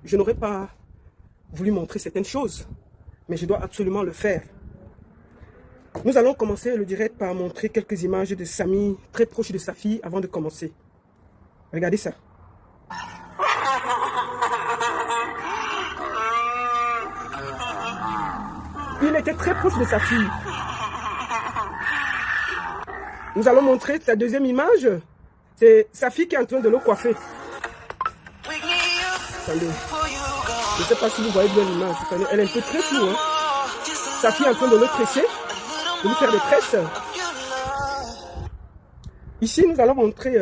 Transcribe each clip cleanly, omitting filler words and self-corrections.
je n'aurais pas voulu montrer certaines choses, mais je dois absolument le faire. Nous allons commencer le direct par montrer quelques images de Samy, très proche de sa fille, avant de commencer. Regardez ça. Il était très proche de sa fille. Nous allons montrer sa deuxième image. C'est sa fille qui est en train de le coiffer. Attendez. Je ne sais pas si vous voyez bien l'image. Elle est un peu très floue. Hein? Sa fille est en train de le tresser, de lui faire des tresses. Ici, nous allons montrer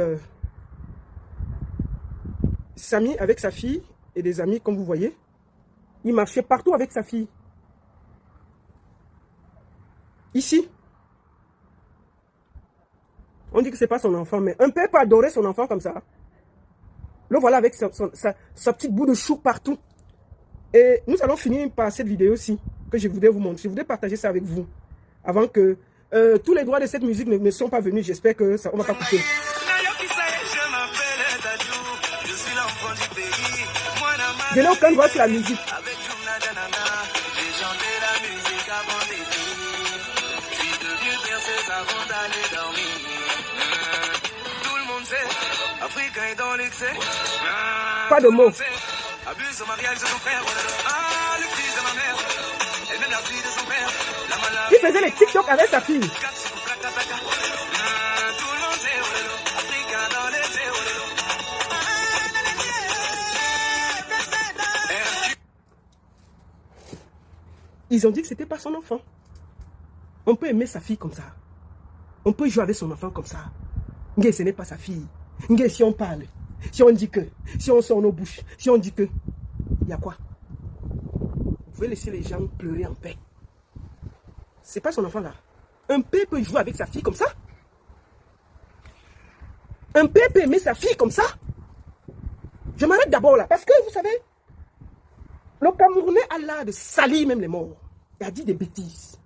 Samy avec sa fille et des amis, comme vous voyez. Il marchait partout avec sa fille. Ici, on dit que ce n'est pas son enfant, mais un père peut adorer son enfant comme ça. Le voilà avec sa petite bout de chou partout. Et nous allons finir par cette vidéo-ci que je voudrais vous montrer. Je voudrais partager ça avec vous. Avant que tous les droits de cette musique ne sont pas venus. J'espère que ça, on ne va pas couper. Je n'ai aucun droit sur la musique. Pas de mots. Il faisait les TikTok avec sa fille. Ils ont dit que c'était pas son enfant. On peut aimer sa fille comme ça. On peut jouer avec son enfant comme ça. Mais ce n'est pas sa fille. Mais si on parle, si on dit que, si on sort nos bouches, si on dit que, il y a quoi? Vous pouvez laisser les gens pleurer en paix. C'est pas son enfant là. Un père peut jouer avec sa fille comme ça? Un père peut aimer sa fille comme ça? Je m'arrête d'abord là, parce que vous savez, le Camerounais a l'art de salir même les morts. Il a dit des bêtises.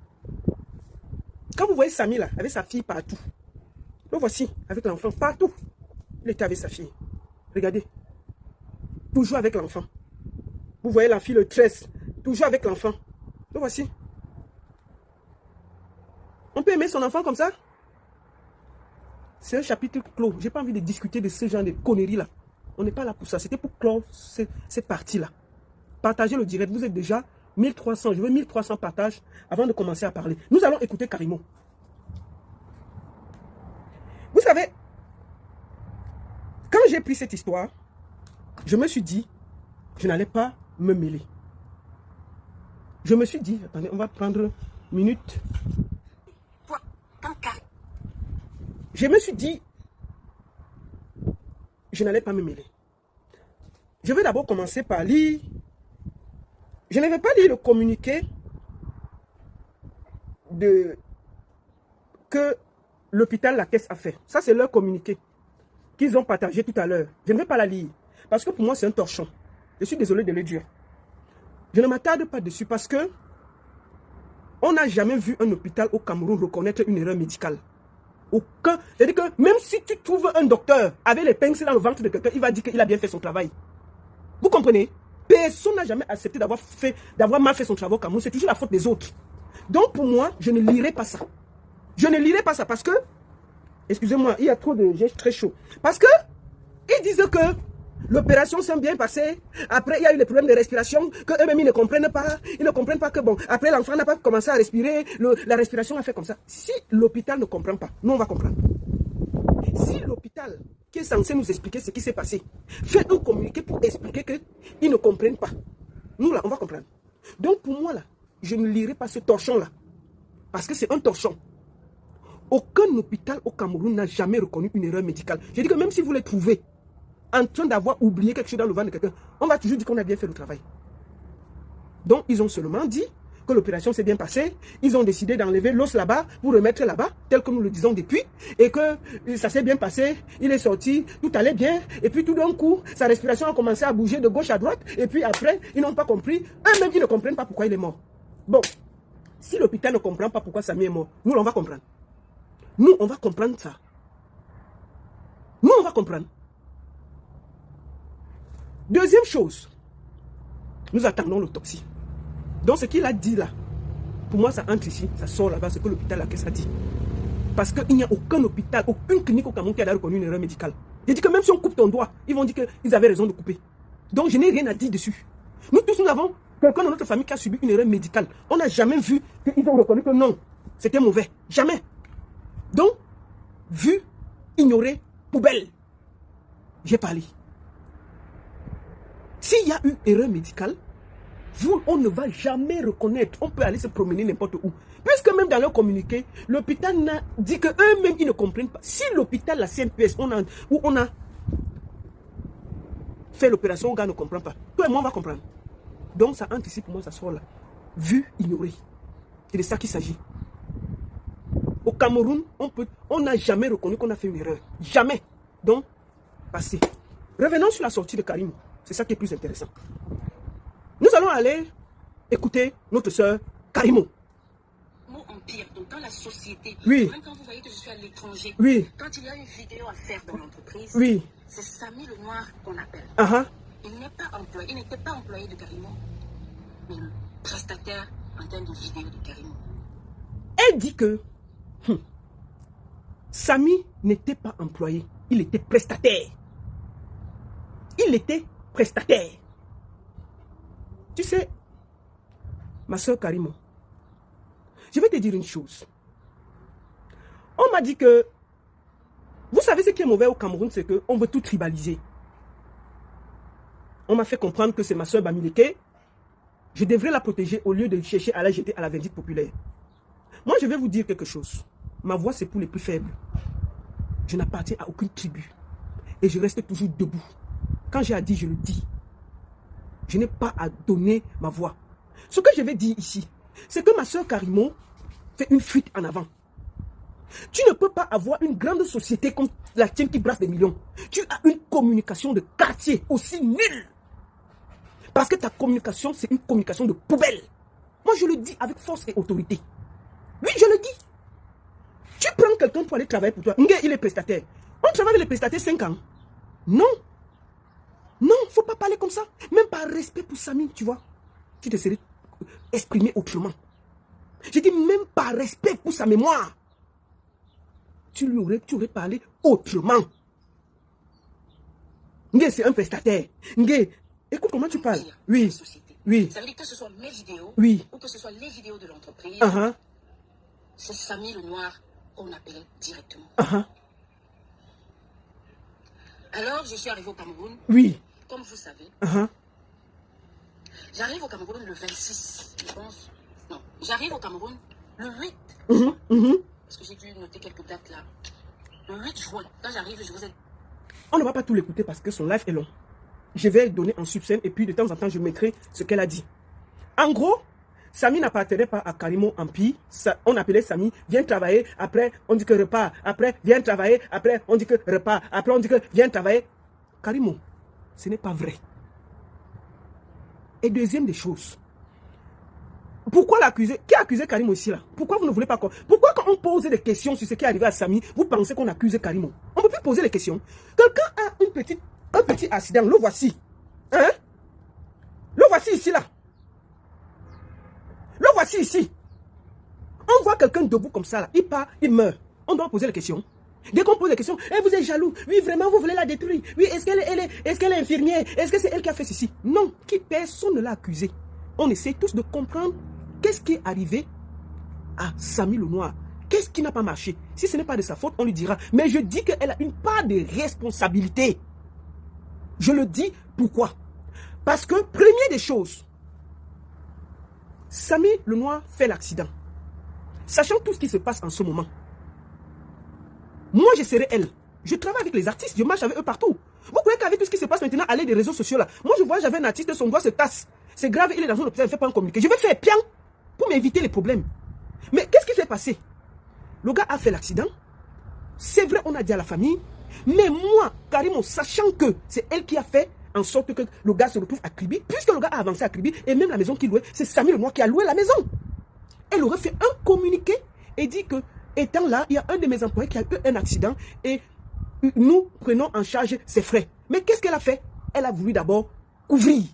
Quand vous voyez Samy là, avec sa fille partout, le voici, avec l'enfant partout. Il était avec sa fille. Regardez. Toujours avec l'enfant. Vous voyez la fille le tresse. Toujours avec l'enfant. Le voici. On peut aimer son enfant comme ça? C'est un chapitre clos. Je n'ai pas envie de discuter de ce genre de conneries là. On n'est pas là pour ça. C'était pour clore cette partie là. Partagez le direct. Vous êtes déjà 1300. Je veux 1300 partages avant de commencer à parler. Nous allons écouter Karimo. Vous savez, quand j'ai pris cette histoire, je me suis dit, je n'allais pas me mêler. Je me suis dit, attendez, on va prendre une minute. Je me suis dit, je n'allais pas me mêler. Je vais d'abord commencer par lire. Je n'avais pas lu le communiqué que l'hôpital La Caisse a fait. Ça, c'est leur communiqué qu'ils ont partagé tout à l'heure. Je ne vais pas la lire. Parce que pour moi, c'est un torchon. Je suis désolé de le dire. Je ne m'attarde pas dessus parce que on n'a jamais vu un hôpital au Cameroun reconnaître une erreur médicale. Aucun. C'est-à-dire que même si tu trouves un docteur avec les pinces dans le ventre de quelqu'un, il va dire qu'il a bien fait son travail. Vous comprenez? Personne n'a jamais accepté d'avoir mal fait son travail au Cameroun. C'est toujours la faute des autres. Donc pour moi, je ne lirai pas ça. Je ne lirai pas ça parce que, excusez-moi, il y a trop de... J'ai très chaud. Parce que, ils disent que l'opération s'est bien passée. Après, il y a eu des problèmes de respiration que eux-mêmes, ils ne comprennent pas. Ils ne comprennent pas que, bon, après, l'enfant n'a pas commencé à respirer. La respiration a fait comme ça. Si l'hôpital ne comprend pas, nous, on va comprendre. Si l'hôpital, qui est censé nous expliquer ce qui s'est passé, fait un communiqué pour expliquer qu'ils ne comprennent pas, nous, là, on va comprendre. Donc, pour moi, là, je ne lirai pas ce torchon-là. Parce que c'est un torchon. Aucun hôpital au Cameroun n'a jamais reconnu une erreur médicale. Je dis que même si vous les trouvez en train d'avoir oublié quelque chose dans le ventre de quelqu'un, on va toujours dire qu'on a bien fait le travail. Donc, ils ont seulement dit que l'opération s'est bien passée. Ils ont décidé d'enlever l'os là-bas pour remettre là-bas, tel que nous le disons depuis, et que ça s'est bien passé. Il est sorti, tout allait bien, et puis tout d'un coup, sa respiration a commencé à bouger de gauche à droite, et puis après, ils n'ont pas compris. Eux-mêmes, ils ne comprennent pas pourquoi il est mort. Bon, si l'hôpital ne comprend pas pourquoi Samy est mort, nous, on va comprendre. Nous, on va comprendre ça. Nous, on va comprendre. Deuxième chose, Nous attendons l'autopsie. Donc ce qu'il a dit là, pour moi ça entre ici, ça sort là-bas, ce que l'hôpital la caisse a dit. Parce qu'il n'y a aucun hôpital, aucune clinique au Cameroun qui a reconnu une erreur médicale. J'ai dit que même si on coupe ton doigt, ils vont dire qu'ils avaient raison de couper. Donc je n'ai rien à dire dessus. Nous tous, nous avons quelqu'un dans notre famille qui a subi une erreur médicale. On n'a jamais vu qu'ils ont reconnu que non, c'était mauvais. Jamais. Donc, vu, ignoré, poubelle. J'ai parlé. S'il y a eu erreur médicale, vous, on ne va jamais reconnaître. On peut aller se promener n'importe où. Puisque même dans leur communiqué, l'hôpital n'a dit qu'eux-mêmes, ils ne comprennent pas. Si l'hôpital, la CNPS, où on a fait l'opération, le gars ne comprend pas. Toi et moi, on va comprendre. Donc, ça entre ici, pour moi, ça sort là. Vu, ignoré. C'est de ça qu'il s'agit. Au Cameroun, on n'a jamais reconnu qu'on a fait une erreur. Jamais. Donc, passez. Revenons sur la sortie de Karim. C'est ça qui est plus intéressant. Nous allons aller écouter notre soeur Karimo. Mot empire, donc dans la société, oui. Même quand vous voyez que je suis à l'étranger, oui. Quand il y a une vidéo à faire dans l'entreprise, oui. C'est Samy le Noir qu'on appelle. Il n'est pas employé, il n'était pas employé de Karimo, mais le prestataire en termes de vidéo de Karimo. Elle dit que Samy n'était pas employé, il était prestataire. Il était prestataire. Tu sais, ma soeur Karimo, je vais te dire une chose. On m'a dit que, vous savez ce qui est mauvais au Cameroun, c'est qu'on veut tout tribaliser. On m'a fait comprendre que c'est ma soeur Bamileke. Je devrais la protéger au lieu de chercher à la jeter à la vindicte populaire. Moi, je vais vous dire quelque chose. Ma voix, c'est pour les plus faibles. Je n'appartiens à aucune tribu. Et je reste toujours debout. Quand j'ai à dire, je le dis. Je n'ai pas à donner ma voix. Ce que je vais dire ici, c'est que ma soeur Karimo fait une fuite en avant. Tu ne peux pas avoir une grande société comme la tienne qui brasse des millions. Tu as une communication de quartier aussi nulle. Parce que ta communication, c'est une communication de poubelle. Moi, je le dis avec force et autorité. Oui, je le dis. Tu prends quelqu'un pour aller travailler pour toi. Ngé, il est prestataire. On travaille avec les prestataires 5 ans. Non. Non, il ne faut pas parler comme ça. Même par respect pour Samy, tu vois. Tu te serais exprimé autrement. J'ai dit même par respect pour sa mémoire. Tu aurais parlé autrement. Ngé, c'est un prestataire. Ngé, écoute comment tu parles. Oui. Oui. Ça veut dire que ce soit mes vidéos, oui. Ou que ce soit les vidéos de l'entreprise. C'est Samy le Noir qu'on appelait directement. Alors, je suis arrivé au Cameroun. Oui. Comme vous savez. J'arrive au Cameroun le 26, je pense. Non, j'arrive au Cameroun le 8. Parce que j'ai dû noter quelques dates là. Le 8 juin, quand j'arrive, je vous ai... On ne va pas tout l'écouter parce que son live est long. Je vais donner en subscène et puis de temps en temps, je mettrai ce qu'elle a dit. En gros, Samy n'appartenait pas à Karimo Empire. On appelait Samy, viens travailler, après on dit que repart, après viens travailler, après on dit que repart, après on dit que viens travailler. Karimo, ce n'est pas vrai. Et deuxième des choses, pourquoi l'accuser? Qui a accusé Karimo ici là? Pourquoi vous ne voulez pas quoi? Pourquoi quand on pose des questions sur ce qui est arrivé à Samy, vous pensez qu'on accuse Karimo? On ne peut plus poser les questions. Quelqu'un a un petit accident, le voici. Hein? Le voici ici là. Le voici ici. On voit quelqu'un debout comme ça là, il part, il meurt. On doit poser les questions. Dès qu'on pose des questions, vous êtes jaloux. Oui, vraiment, vous voulez la détruire. Oui, est-ce qu'elle est infirmière? Est-ce que c'est elle qui a fait ceci? Non, personne ne l'a accusé. On essaie tous de comprendre qu'est-ce qui est arrivé à Samy le Noir. Qu'est-ce qui n'a pas marché? Si ce n'est pas de sa faute, on lui dira. Mais je dis qu'elle a une part de responsabilité. Je le dis pourquoi? Parce que, premier des choses, Samy le Noir fait l'accident. Sachant tout ce qui se passe en ce moment. Moi, je serais elle. Je travaille avec les artistes, je marche avec eux partout. Vous croyez qu'avec tout ce qui se passe maintenant à l'aide des réseaux sociaux là, moi je vois, j'avais un artiste, son doigt se casse. C'est grave, il est dans un hôpital, il ne fait pas un communiqué. Je vais faire pian pour m'éviter les problèmes. Mais qu'est-ce qui s'est passé? Le gars a fait l'accident. C'est vrai, on a dit à la famille. Mais moi, Karimo, sachant que c'est elle qui a fait en sorte que le gars se retrouve à Kribi, puisque le gars a avancé à Kribi, et même la maison qu'il louait, c'est Samy le Noir qui a loué la maison. Elle aurait fait un communiqué et dit que, étant là, il y a un de mes employés qui a eu un accident et nous prenons en charge ses frais. Mais qu'est-ce qu'elle a fait? Elle a voulu d'abord couvrir.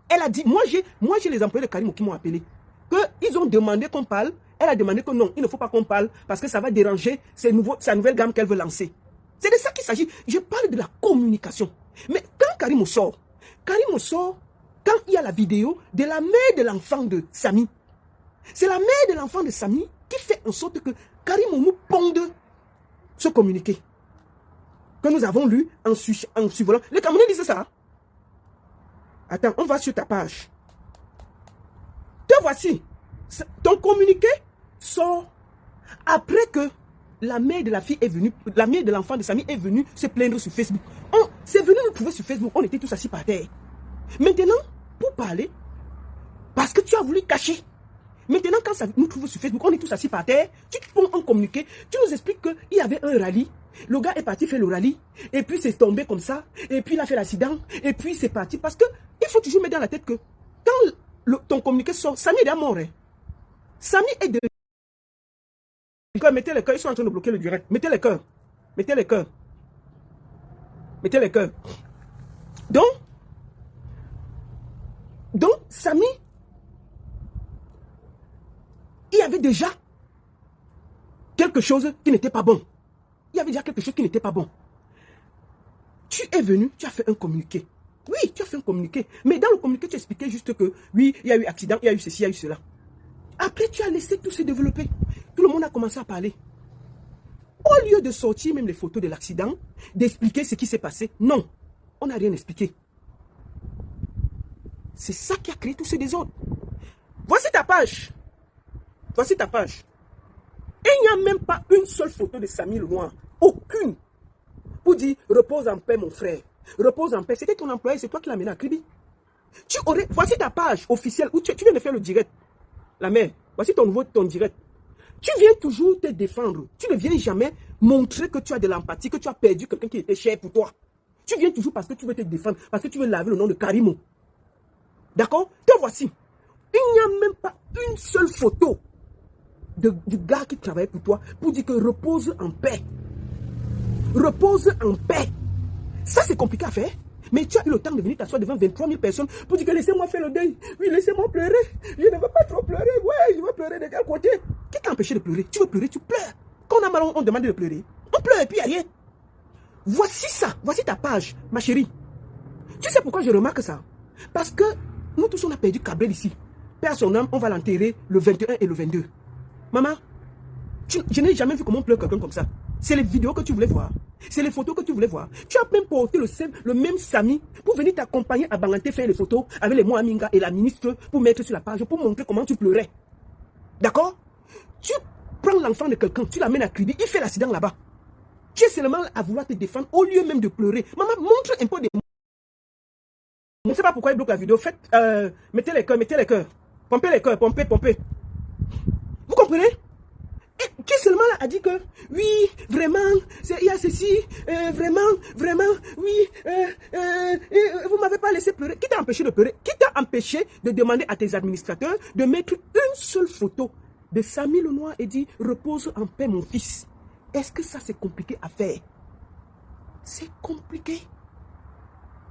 Elle a dit, moi j'ai les employés de Karimo qui m'ont appelé, qu'ils ont demandé qu'on parle. Elle a demandé que non, il ne faut pas qu'on parle parce que ça va déranger sa nouvelle gamme qu'elle veut lancer. C'est de ça qu'il s'agit. Je parle de la communication. Mais quand Karimo sort, quand il y a la vidéo de la mère de l'enfant de Samy, c'est la mère de l'enfant de Samy qui fait en sorte que Karimo nous ponde ce communiqué que nous avons lu en survolant. Les Camerounais disent ça. Attends, on va sur ta page. Te voici. Ton communiqué sort après que la mère de la fille est venue, la mère de l'enfant de Samy est venue se plaindre sur Facebook. C'est venu nous trouver sur Facebook, on était tous assis par terre. Maintenant, pour parler, parce que tu as voulu cacher. Maintenant, quand ça nous trouve sur Facebook, on est tous assis par terre, tu te prends un communiqué, tu nous expliques qu'il y avait un rallye, le gars est parti faire le rallye, et puis c'est tombé comme ça, et puis il a fait l'accident, et puis c'est parti. Parce que il faut toujours mettre dans la tête que quand ton communiqué sort, Samy est déjà mort. Hein. Samy est de... Mettez les cœurs, ils sont en train de bloquer le direct. Mettez les cœurs. Mettez les cœurs. Mettez les cœurs. Donc, Samy, il y avait déjà quelque chose qui n'était pas bon. Il y avait déjà quelque chose qui n'était pas bon. Tu es venu, tu as fait un communiqué. Oui, tu as fait un communiqué. Mais dans le communiqué, tu expliquais juste que, oui, il y a eu accident, il y a eu ceci, il y a eu cela. Après, tu as laissé tout se développer. Tout le monde a commencé à parler. Au lieu de sortir même les photos de l'accident, d'expliquer ce qui s'est passé, non, on n'a rien expliqué. C'est ça qui a créé tout ce désordre. Voici ta page. Voici ta page. Et il n'y a même pas une seule photo de Samy Lenoir. Aucune. Pour dire, repose en paix mon frère. Repose en paix. C'était ton employé, c'est toi qui l'as mené à Kribi. Voici ta page officielle où tu viens de faire le direct. La mère, voici ton direct. Tu viens toujours te défendre. Tu ne viens jamais montrer que tu as de l'empathie, que tu as perdu quelqu'un qui était cher pour toi. Tu viens toujours parce que tu veux te défendre, parce que tu veux laver le nom de Karimo. D'accord? Te voici. Il n'y a même pas une seule photo du gars qui travaille pour toi pour dire que repose en paix. Repose en paix. Ça, c'est compliqué à faire. Mais tu as eu le temps de venir t'asseoir devant 23 000 personnes pour dire que laissez-moi faire le deuil. Oui, laissez-moi pleurer. Je ne veux pas trop pleurer. Ouais, je veux pleurer de quel côté? Qui t'a empêché de pleurer? Tu veux pleurer, tu pleures. Quand on a mal, on demande de pleurer. On pleure et puis il n'y a rien. Voici ça. Voici ta page, ma chérie. Tu sais pourquoi je remarque ça? Parce que nous tous, on a perdu Cabrel ici. Père son âme, on va l'enterrer le 21 et le 22. Maman, je n'ai jamais vu comment pleure quelqu'un comme ça. C'est les vidéos que tu voulais voir. C'est les photos que tu voulais voir. Tu as même porté le même Samy pour venir t'accompagner à Banganté faire les photos avec les Moaminga et la ministre pour mettre sur la page, pour montrer comment tu pleurais. D'accord? Tu prends l'enfant de quelqu'un, tu l'amènes à Kribi, il fait l'accident là-bas. Tu es seulement à vouloir te défendre au lieu même de pleurer. Maman, montre un peu des... Je ne sais pas pourquoi il bloque la vidéo. Faites, mettez les cœurs, mettez les cœurs. Pompez les cœurs, pompez, pompez. Vous comprenez? Et qui seulement là a dit que oui, vraiment, il y a ceci, vraiment, oui, vous ne m'avez pas laissé pleurer. Qui t'a empêché de pleurer? Qui t'a empêché de demander à tes administrateurs de mettre une seule photo de Samy Lenoir et dire repose en paix mon fils? Est-ce que ça c'est compliqué à faire? C'est compliqué.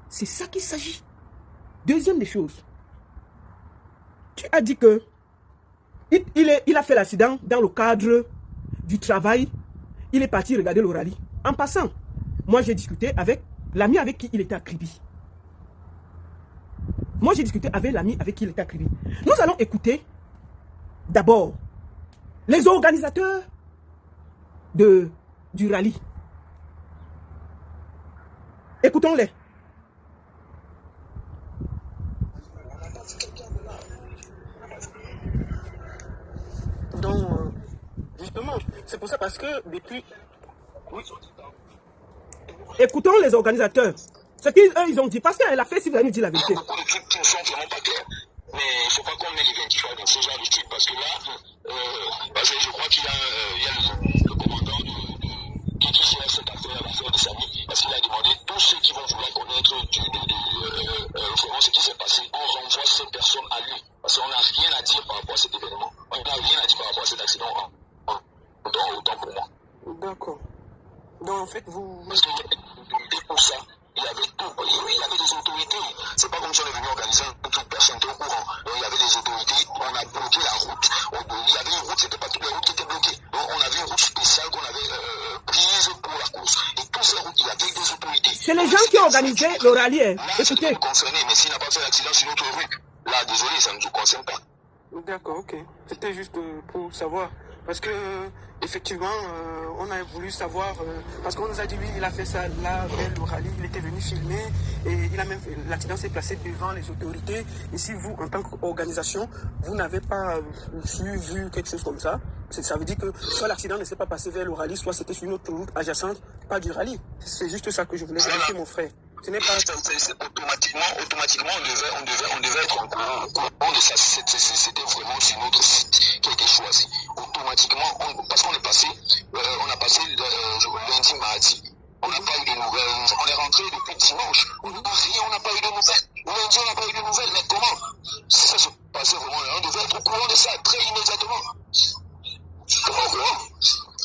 C'est ça qu'il s'agit. Deuxième des choses. Tu as dit que il a fait l'accident dans le cadre du travail. Il est parti regarder le rallye. En passant, moi j'ai discuté avec l'ami avec qui il était à Kribi. Moi j'ai discuté avec l'ami avec qui il était à Kribi. Nous allons écouter d'abord les organisateurs du rallye. Écoutons-les. Donc, justement, c'est pour ça parce que depuis... Oui. Écoutons les organisateurs. Ce qu'ils ils ont dit. Parce qu'elle a fait, si vous allez nous dire la vérité. Beaucoup de trucs ne sont vraiment pas clairs. Mais il ne faut pas qu'on ait les 25 dans ce genre de trucs. Parce que là, parce que je crois qu'il y a le commandant qui gère cette affaire, l'affaire de Samy. Parce qu'il a demandé tous ceux qui vont vouloir connaître vraiment ce qui s'est passé. On renvoie ces personnes à lui. Parce qu'on n'a rien à dire par rapport à cet événement. On n'a rien à dire par rapport à cet accident. Autant pour moi. D'accord. Donc en fait, vous... Parce qu'il y a une pour ça. il y avait tout. Oui, il y avait des autorités. C'est pas comme si on est venu organiser un truc, personne n'était au courant. Donc il y avait des autorités, on a bloqué la route. Il y avait une route, c'était pas toutes les routes qui étaient bloquées. Donc on avait une route spéciale qu'on avait prise pour la course. Et toutes ces routes, il y avait des autorités. C'est les gens qui ont organisé le rallye. Écoutez. Concerné, mais s'il n'a pas fait l'accident sur notre rue, là, désolé, ça ne nous concerne pas. D'accord, ok. C'était juste pour savoir. Parce que, effectivement, on a voulu savoir, parce qu'on nous a dit, lui, il a fait ça là, vers le rallye, il était venu filmer, et il a même, l'accident s'est placé devant les autorités. Et si vous, en tant qu'organisation, vous n'avez pas vu quelque chose comme ça, ça veut dire que soit l'accident ne s'est pas passé vers le rallye, soit c'était sur une autre route adjacente, pas du rallye. C'est juste ça que je voulais vérifier, mon frère. Ce n'est pas... Automatiquement, on devait être en courant de ça. C'était vraiment sur notre site qui a été choisi. Automatiquement, parce qu'on est passé, on a passé lundi, mardi. On n'a pas eu de nouvelles. On est rentré depuis dimanche. On n'a pas eu de nouvelles. Lundi, on n'a pas eu de nouvelles. Mais comment? Si ça se passait vraiment, on devait être au courant de ça très immédiatement. Comment au courant?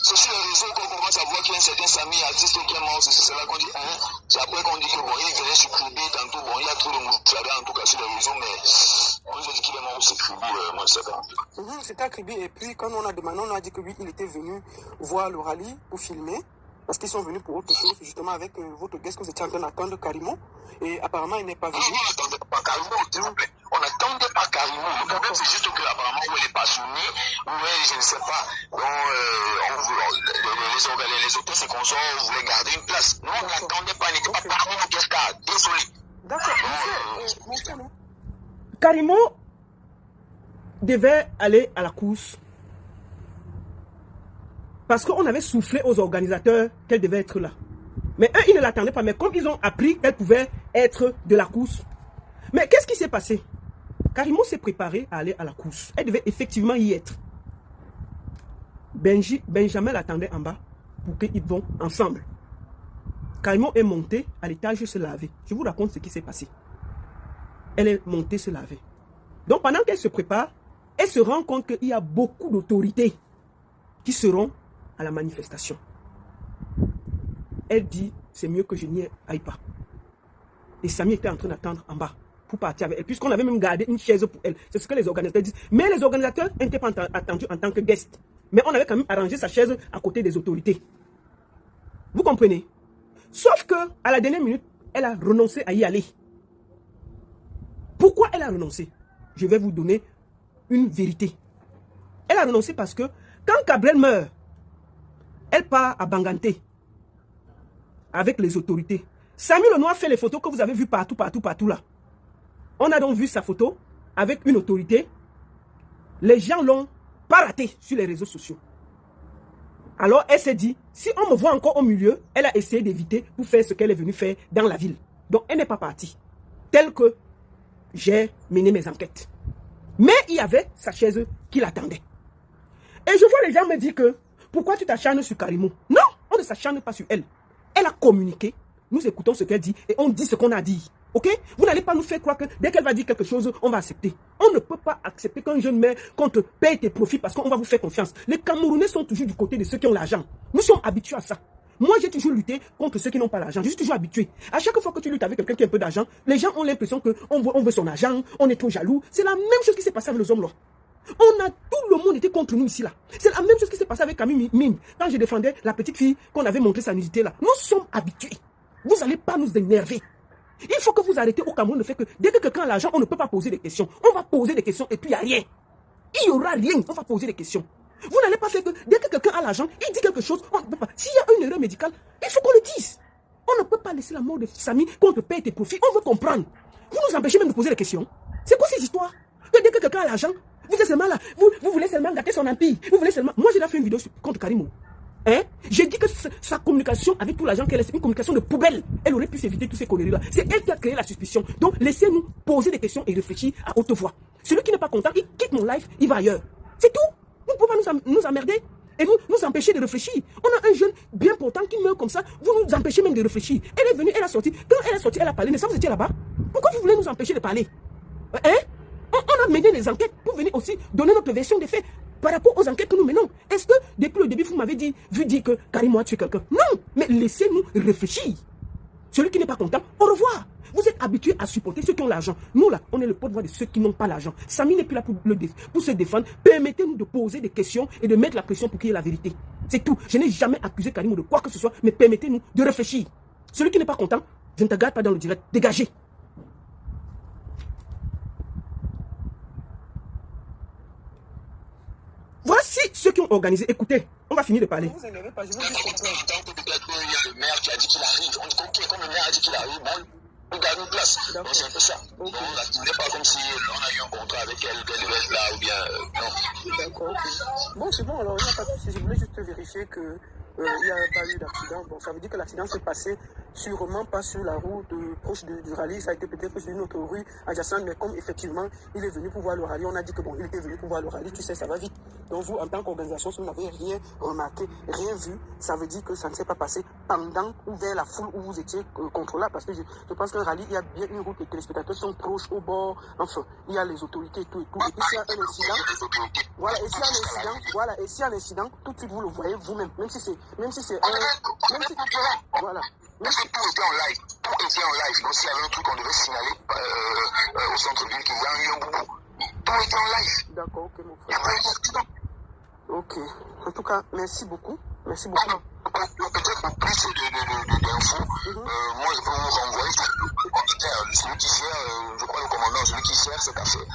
C'est sur les réseaux qu'on commence à voir qu'il y a un certain Samy, artiste qui est mort, c'est cela qu'on dit, c'est après qu'on dit que bon, il venait sur Kribi, tantôt, bon, il y a trop de moussada en tout cas sur les réseaux, mais on nous a dit qu'il est mort sur Kribi, moi je sais pas. C'était à Kribi, et puis quand on a demandé, on a dit que lui, il était venu voir le rallye pour filmer, parce qu'ils sont venus pour autre chose, justement avec votre guest que vous étiez en train d'attendre, Karimo, et apparemment il n'est pas venu. Non, on n'attendait pas Karimo, s'il vous plaît. On n'attendait pas Karimo. Le problème, c'est juste qu'apparemment, il n'est pas soumis, mais je ne sais pas. Donc, les autos se consortent, voulaient garder une place. Nous, on n'attendait pas, il n'était pas parmi nos guest stars. Désolé. D'accord, monsieur, non. Karimo devait aller à la course parce qu'on avait soufflé aux organisateurs qu'elle devait être là. Mais eux, ils ne l'attendaient pas. Mais comme ils ont appris qu'elle pouvait être de la course. Mais qu'est-ce qui s'est passé? Karimo s'est préparé à aller à la course. Elle devait effectivement y être. Benjamin l'attendait en bas pour qu'ils vont ensemble. Karimo est monté à l'étage se laver. Je vous raconte ce qui s'est passé. Elle est montée se laver. Donc pendant qu'elle se prépare, elle se rend compte qu'il y a beaucoup d'autorités qui seront à la manifestation. Elle dit, c'est mieux que je n'y aille pas. Et Samy était en train d'attendre en bas pour partir avec elle, puisqu'on avait même gardé une chaise pour elle. C'est ce que les organisateurs disent. Mais les organisateurs n'étaient pas attendus en tant que guest. Mais on avait quand même arrangé sa chaise à côté des autorités. Vous comprenez? Sauf que à la dernière minute, elle a renoncé à y aller. Pourquoi elle a renoncé? Je vais vous donner une vérité. Elle a renoncé parce que quand Gabriel meurt, elle part à Banganté avec les autorités. Samy Le Noir fait les photos que vous avez vues partout là. On a donc vu sa photo avec une autorité. Les gens l'ont pas raté sur les réseaux sociaux. Alors elle s'est dit, si on me voit encore au milieu, elle a essayé d'éviter pour faire ce qu'elle est venue faire dans la ville. Donc elle n'est pas partie. Tel que j'ai mené mes enquêtes. Mais il y avait sa chaise qui l'attendait. Et je vois les gens me dire que, pourquoi tu t'acharnes sur Karimo? Non, on ne s'acharne pas sur elle. Elle a communiqué, nous écoutons ce qu'elle dit et on dit ce qu'on a dit. Ok? Vous n'allez pas nous faire croire que dès qu'elle va dire quelque chose, on va accepter. On ne peut pas accepter qu'un jeune mère qu'on te paye tes profits parce qu'on va vous faire confiance. Les Camerounais sont toujours du côté de ceux qui ont l'argent. Nous sommes habitués à ça. Moi, j'ai toujours lutté contre ceux qui n'ont pas l'argent. Je suis toujours habitué. À chaque fois que tu luttes avec quelqu'un qui a un peu d'argent, les gens ont l'impression qu'on veut son argent, on est trop jaloux. C'est la même chose qui s'est passée avec les hommes là. Tout le monde était contre nous ici là. C'est la même chose qui s'est passée avec Camille Mime. Quand je défendais la petite fille qu'on avait montré sa nudité là. Nous sommes habitués. Vous n'allez pas nous énerver. Il faut que vous arrêtez au Cameroun le fait que dès que quelqu'un a l'argent, on ne peut pas poser des questions. On va poser des questions et puis il n'y a rien. Il n'y aura rien, on va poser des questions. Vous n'allez pas faire que dès que quelqu'un a l'argent, il dit quelque chose, on ne peut pas. S'il y a une erreur médicale, il faut qu'on le dise. On ne peut pas laisser la mort de Samy qu'on te paye tes profits. On veut comprendre. Vous nous empêchez même de poser des questions. C'est quoi ces histoires? Que dès que quelqu'un a l'argent, vous êtes seulement là. Vous voulez seulement gâter son empire. Vous voulez seulement... Moi, j'ai fait une vidéo contre Karimo. Hein? J'ai dit que sa communication avec tout l'argent qu'elle a, c'est une communication de poubelle. Elle aurait pu s'éviter toutes ces conneries-là. C'est elle qui a créé la suspicion. Donc, laissez-nous poser des questions et réfléchir à haute voix. Celui qui n'est pas content, il quitte mon live, il va ailleurs. C'est tout. Vous ne pouvez pas nous emmerder et nous empêcher de réfléchir. On a un jeune bien portant qui meurt comme ça. Vous nous empêchez même de réfléchir. Elle est venue, elle a sorti. Quand elle a sorti, elle a parlé. N'est-ce pas, vous étiez là-bas? Pourquoi vous voulez nous empêcher de parler? Hein? On a mené des enquêtes pour venir aussi donner notre version des faits par rapport aux enquêtes que nous menons. Est-ce que depuis le début, vous m'avez vu dire que Karimo a tué quelqu'un? Non, mais laissez-nous réfléchir. Celui qui n'est pas content, au revoir. Vous êtes habitués à supporter ceux qui ont l'argent. Nous, là, on est le porte-voix de ceux qui n'ont pas l'argent. Samy n'est plus là pour se défendre. Permettez-nous de poser des questions et de mettre la pression pour qu'il y ait la vérité. C'est tout. Je n'ai jamais accusé Karim de quoi que ce soit, mais permettez-nous de réfléchir. Celui qui n'est pas content, je ne te garde pas dans le direct. Dégagez. Voici ceux qui ont organisé. Écoutez, on va finir de parler. Ne vous énervez pas, je veux juste comprendre. Tant que peut-être il y a le maire qui a dit qu'il arrive. On dit ok, comme le maire a dit qu'il arrive, bon, on garde une place. Donc c'est un peu ça. Donc ce n'est pas comme si on a eu un contrat avec elle, qu'elle devait être là ou bien non. D'accord, ok. Bon, c'est bon, alors il n'y a pas de souci. Je voulais juste vérifier que il n'y a pas eu d'accident. Bon, ça veut dire que l'accident s'est passé sûrement pas sur la route proche du rallye. Ça a été peut-être sur une autre rue adjacente, mais comme effectivement il est venu pour voir le rallye, on a dit que bon, il était venu pour voir le rallye, tu sais, ça va vite. Donc vous, en tant qu'organisation, si vous n'avez rien remarqué, rien vu, ça veut dire que ça ne s'est pas passé pendant ou vers la foule où vous étiez contrôlable. Parce que je pense qu'un rallye, il y a bien une route, les téléspectateurs sont proches au bord, enfin, il y a les autorités et tout et tout. Et puis s'il y a un incident, voilà, et s'il y a un incident, voilà, et s'il y a un incident, tout de suite vous le voyez vous-même, même si c'est voilà. Parce que tout était en live. Tout était en live. Donc s'il y avait un truc qu'on devait signaler au centre-ville qu'il y a un boubou. Tout était en live. D'accord, ok, mon Il n'y a frère. pas eu d'accident. Ok. En tout cas, merci beaucoup. Merci beaucoup. Peut-être pour plus d'infos, moi je peux vous renvoyer le commissaire, celui qui sert, je crois le commandant, celui qui sert cette affaire.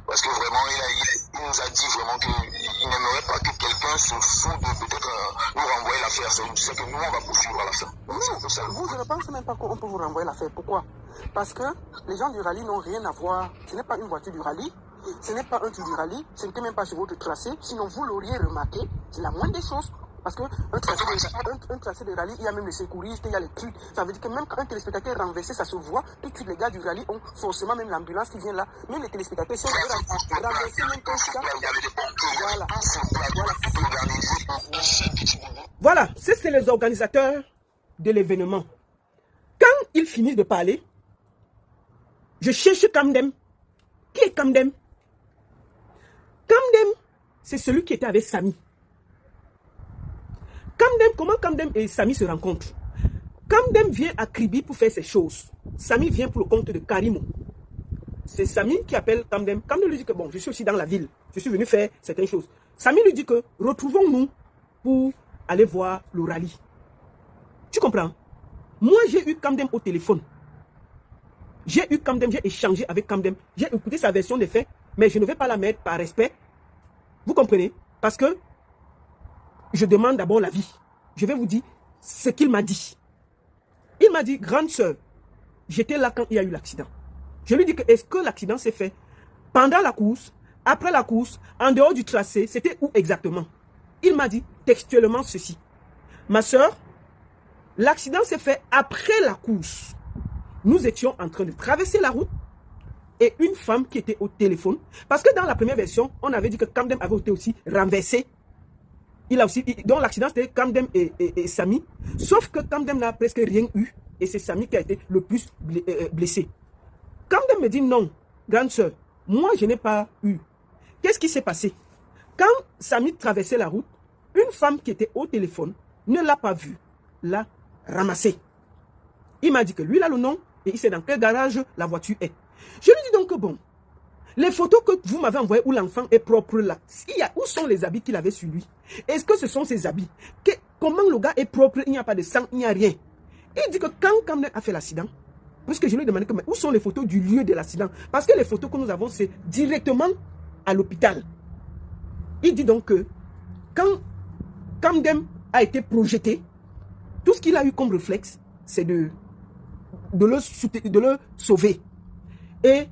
Parce que vraiment, il nous a dit vraiment qu'il n'aimerait pas que quelqu'un se fout de peut-être nous renvoyer l'affaire. C'est que nous, on va poursuivre à la fin. Donc, c'est un peu ça. Vous, je ne pense même pas qu'on peut vous renvoyer l'affaire. Pourquoi? Parce que les gens du rallye n'ont rien à voir. Ce n'est pas une voiture du rallye. Ce n'est pas un truc du rallye. Ce n'était même pas sur votre tracé. Sinon, vous l'auriez remarqué. C'est la moindre des choses. Parce qu'un tracé de rallye, il y a même les secouristes, il y a les trucs. Ça veut dire que même quand un téléspectateur est renversé, ça se voit. Tout de suite, les gars du rallye ont forcément même l'ambulance qui vient là. Même les téléspectateurs, si on veut renverser même comme ça. Voilà, c'est les organisateurs de l'événement. Quand ils finissent de parler, je cherche Kamdem. Qui est Kamdem? Kamdem, c'est celui qui était avec Samy. Kamdem, comment Kamdem et Samy se rencontrent? Kamdem vient à Kribi pour faire ses choses. Samy vient pour le compte de Karimo. C'est Samy qui appelle Kamdem. Kamdem lui dit que bon, je suis aussi dans la ville. Je suis venu faire certaines choses. Samy lui dit que retrouvons-nous pour aller voir le rallye. Tu comprends? Moi, j'ai eu Kamdem au téléphone. J'ai eu Kamdem, j'ai échangé avec Kamdem. J'ai écouté sa version des faits, mais je ne vais pas la mettre par respect. Vous comprenez? Parce que je demande d'abord l'avis. Je vais vous dire ce qu'il m'a dit. Il m'a dit, grande sœur, j'étais là quand il y a eu l'accident. Je lui dis que est-ce que l'accident s'est fait pendant la course, après la course, en dehors du tracé, c'était où exactement? Il m'a dit textuellement ceci. Ma sœur, l'accident s'est fait après la course. Nous étions en train de traverser la route et une femme qui était au téléphone. Parce que dans la première version, on avait dit que Kamdem avait été aussi renversé. Il a aussi, donc l'accident c'était Kamdem et Samy. Sauf que Kamdem n'a presque rien eu. Et c'est Samy qui a été le plus blessé. Kamdem me dit non, grande sœur, moi je n'ai pas eu. Qu'est-ce qui s'est passé? Quand Samy traversait la route, une femme qui était au téléphone ne l'a pas vu, l'a ramassé. Il m'a dit que lui il a le nom et il sait dans quel garage la voiture est. Je lui dis donc que bon, les photos que vous m'avez envoyées où l'enfant est propre là, où sont les habits qu'il avait sur lui? Est-ce que ce sont ses habits? Comment le gars est propre? Il n'y a pas de sang, il n'y a rien. Il dit que quand Kamdem a fait l'accident, parce que je lui ai demandé où sont les photos du lieu de l'accident? Parce que les photos que nous avons, c'est directement à l'hôpital. Il dit donc que quand Kamdem a été projeté, tout ce qu'il a eu comme réflexe, c'est de le sauver. Et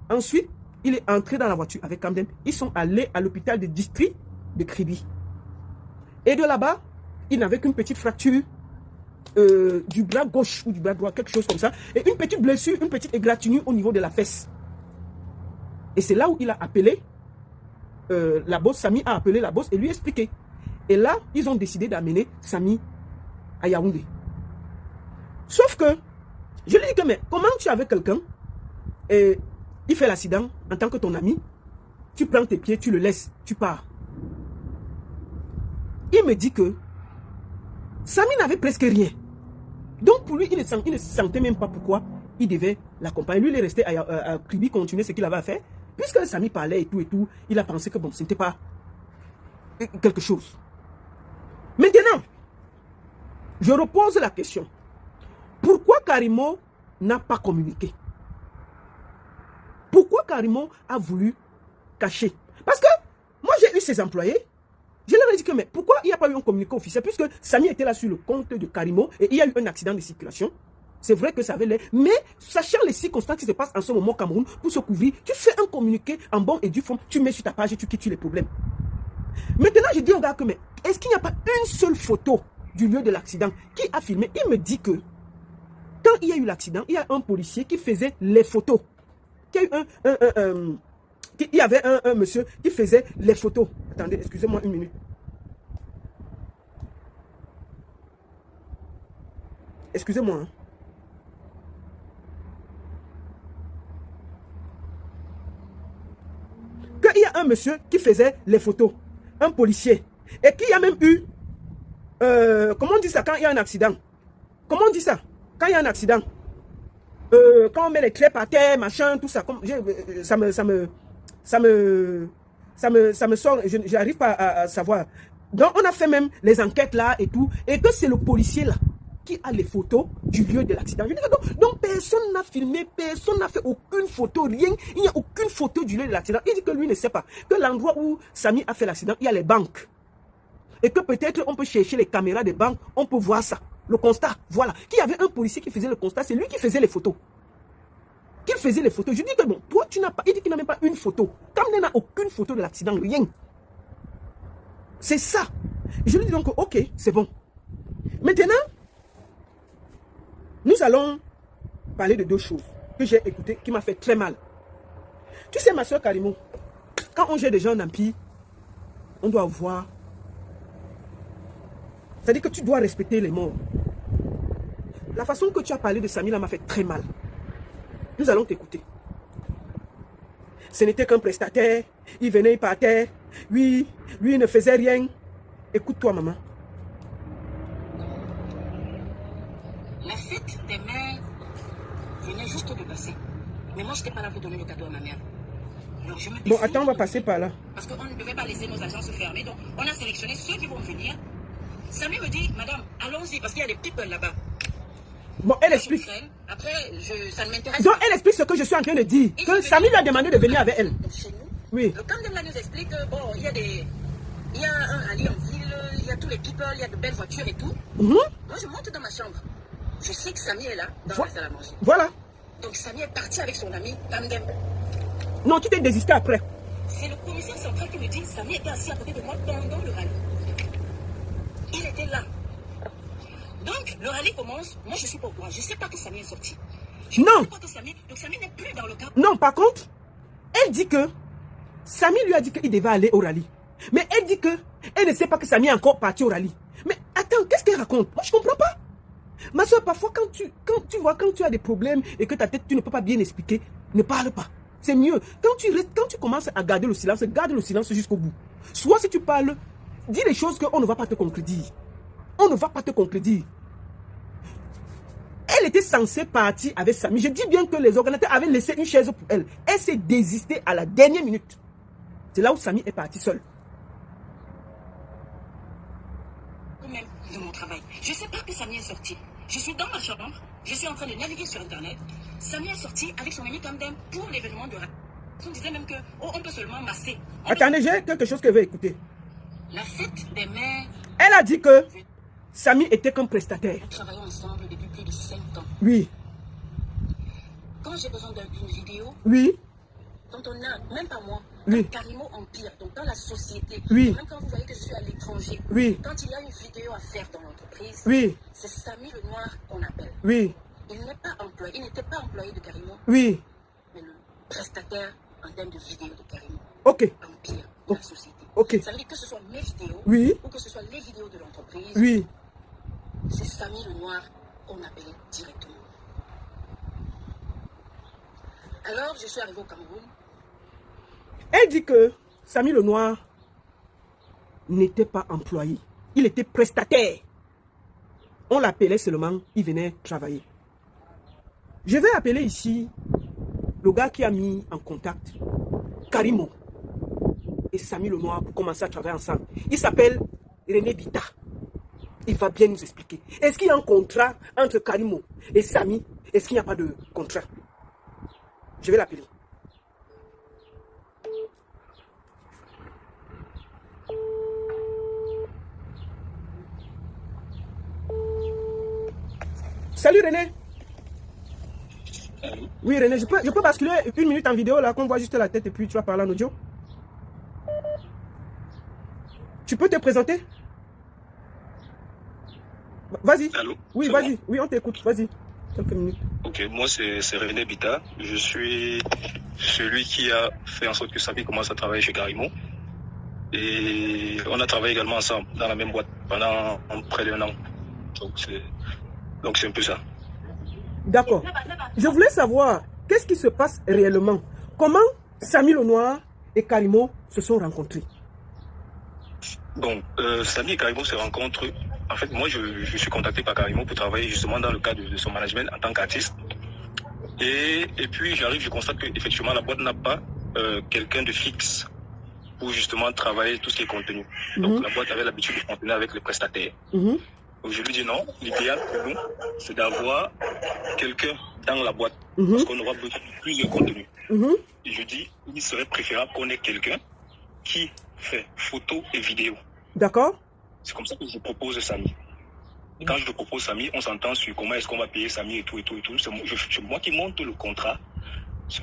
ensuite, il est entré dans la voiture avec Kamdem. Ils sont allés à l'hôpital de district de Kribi. Et de là-bas, il n'avait qu'une petite fracture du bras gauche ou du bras droit, quelque chose comme ça. Et une petite blessure, une petite égratignure au niveau de la fesse. Et c'est là où il a appelé la bosse. Samy a appelé la bosse et lui expliqué. Et là, ils ont décidé d'amener Samy à Yaoundé. Sauf que, je lui ai dit que, mais comment tu es avec quelqu'un et il fait l'accident en tant que ton ami, tu prends tes pieds, tu le laisses, tu pars. Il me dit que Samy n'avait presque rien. Donc pour lui, il ne sentait même pas pourquoi il devait l'accompagner. Lui, il est resté à Kribi, continuer ce qu'il avait à faire. Puisque Samy parlait et tout, il a pensé que bon, ce n'était pas quelque chose. Maintenant, je repose la question. Pourquoi Karimo n'a pas communiqué? Pourquoi Karimo a voulu cacher? Parce que moi, j'ai eu ses employés. Je leur ai dit que, mais pourquoi il n'y a pas eu un communiqué officiel? Puisque Samy était là sur le compte de Karimo et il y a eu un accident de circulation. C'est vrai que ça avait l'air. Mais sachant les circonstances qui se passent en ce moment au Cameroun, pour se couvrir, tu fais un communiqué en bon et due forme, tu mets sur ta page et tu quittes les problèmes. Maintenant, je dis au gars que, mais est-ce qu'il n'y a pas une seule photo du lieu de l'accident qui a filmé? Il me dit que quand il y a eu l'accident, il y a un policier qui faisait les photos. Il y avait un monsieur qui faisait les photos. Attendez, excusez-moi une minute. Excusez-moi. Hein. Qu'il y a un monsieur qui faisait les photos. Un policier. Et qui a même eu... comment on dit ça quand il y a un accident? Comment on dit ça? Quand il y a un accident? Quand on met les clés par terre, machin, tout ça. Ça me sort, je n'arrive pas à savoir. Donc on a fait même les enquêtes là et tout. Et que c'est le policier là qui a les photos du lieu de l'accident. Donc personne n'a filmé, personne n'a fait aucune photo, rien. Il n'y a aucune photo du lieu de l'accident. Il dit que lui ne sait pas. Que l'endroit où Samy a fait l'accident, il y a les banques. Et que peut-être on peut chercher les caméras des banques, on peut voir ça. Le constat, voilà. Qu'il y avait un policier qui faisait le constat, c'est lui qui faisait les photos. Qu'il faisait les photos. Je dis que bon, toi tu n'as pas, il dit qu'il n'a même pas une photo. Comme il n'a aucune photo de l'accident, rien. C'est ça. Je lui dis donc, ok, c'est bon. Maintenant, nous allons parler de deux choses que j'ai écoutées, qui m'a fait très mal. Tu sais, ma soeur Karimo, quand on gère des gens en empire, on doit voir. C'est-à-dire que tu dois respecter les morts. La façon que tu as parlé de Samy là m'a fait très mal. Nous allons t'écouter. Ce n'était qu'un prestataire. Il venait, il partait. Oui, lui il ne faisait rien. Écoute-toi, maman. La fête des mères venait juste de passer. Mais moi, je n'étais pas là pour donner le cadeau à ma mère. Alors, je me Bon, attends, on va passer par là. Parce qu'on ne devait pas laisser nos agences se fermer. Donc, on a sélectionné ceux qui vont venir. Samy me dit, madame, allons-y, parce qu'il y a des people là-bas. Bon, elle explique. Après, ça ne m'intéresse Donc, pas. elle explique ce que je suis en train de dire. Que Samy lui a demandé de venir avec elle. Donc, chez nous, Oui. le Camden là nous explique que, bon, il y a un rallye en ville, il y a tous les people, il y a de belles voitures et tout. Moi, je monte dans ma chambre. Je sais que Samy est là, dans la salle à manger. Voilà. Donc, Samy est parti avec son ami Camden. Non, tu t'es désisté après. C'est le commissaire central qui me dit, Samy était assis à côté de moi pendant le rallye. Il était là. Donc, le rallye commence. Moi, je suis pas au courant. Je ne sais pas que Samy est sorti. Je ne sais pas que Samy... Donc, Samy n'est plus dans le camp. Non, par contre, elle dit que Samy lui a dit qu'il devait aller au rallye. Mais elle dit que elle ne sait pas que Samy est encore parti au rallye. Mais attends, qu'est-ce qu'elle raconte? Moi, je ne comprends pas. Ma soeur, parfois, quand tu as des problèmes et que ta tête, tu ne peux pas bien expliquer, ne parle pas. C'est mieux. Quand tu commences à garder le silence, garde le silence jusqu'au bout. Soit si tu parles, dis les choses qu'on ne va pas te contredire. On ne va pas te contredire. Elle était censée partir avec Samy. Je dis bien que les organisateurs avaient laissé une chaise pour elle. Elle s'est désistée à la dernière minute. C'est là où Samy est parti seul. Même de mon travail. Je ne sais pas que Samy est sorti. Je suis dans ma chambre. Je suis en train de naviguer sur Internet. Samy est sorti avec son ami Camden pour l'événement de rallye. On disait même que on peut seulement masser. Attendez, j'ai quelque chose que je vais écouter. La fête des mères. Elle a dit que Samy était comme prestataire. Nous travaillons ensemble depuis plus de 5 ans. Oui. Quand j'ai besoin d'une vidéo, Oui. quand on a, même pas moi, Oui. Karimo Empire, donc dans la société, Oui. même quand vous voyez que je suis à l'étranger, Oui. quand il y a une vidéo à faire dans l'entreprise, Oui. c'est Samy le Noir qu'on appelle. Oui. Il n'est pas employé, il n'était pas employé de Karimo, Oui. mais le prestataire en termes de vidéo de Karimo. Ok. Empire de la société. Ok. Ça veut dire que ce soit mes vidéos, Oui. ou que ce soit les vidéos de l'entreprise, Oui. c'est Samy le Noir qu'on appelait directement. Alors, je suis arrivé au Cameroun. Elle dit que Samy le Noir n'était pas employé. Il était prestataire. On l'appelait seulement, il venait travailler. Je vais appeler ici le gars qui a mis en contact Karimo et Samy Lenoir pour commencer à travailler ensemble. Il s'appelle René Bita. Il va bien nous expliquer. Est-ce qu'il y a un contrat entre Karimo et Samy? Est-ce qu'il n'y a pas de contrat? Je vais l'appeler. Salut René. Oui René, je peux basculer 1 minute en vidéo là, qu'on voit juste la tête et puis tu vas parler en audio. Tu peux te présenter? Vas-y. Allô? Oui, vas-y. Oui, on t'écoute. Vas-y. Quelques minutes. Ok, moi c'est René Bita. Je suis celui qui a fait en sorte que Samy commence à travailler chez Karimo. Et on a travaillé également ensemble dans la même boîte pendant près d'1 an. Donc c'est un peu ça. D'accord. Je voulais savoir, qu'est-ce qui se passe réellement? Comment Samy Lenoir et Karimo se sont rencontrés? Bon, Samy et Karimo se rencontrent. En fait, moi, je suis contacté par Karimo pour travailler justement dans le cadre de son management en tant qu'artiste. Et puis, j'arrive, je constate qu'effectivement, la boîte n'a pas quelqu'un de fixe pour justement travailler tout ce qui est contenu. Donc, la boîte avait l'habitude de fonctionner avec les prestataires. Donc, je lui dis non, l'idéal pour nous, c'est d'avoir quelqu'un dans la boîte, parce qu'on aura besoin de plus de contenu. Et je dis, il serait préférable qu'on ait quelqu'un qui fait photos et vidéos. D'accord. C'est comme ça que je propose Samy. Et quand je propose Samy, on s'entend sur comment est-ce qu'on va payer Samy et tout. C'est moi qui monte le contrat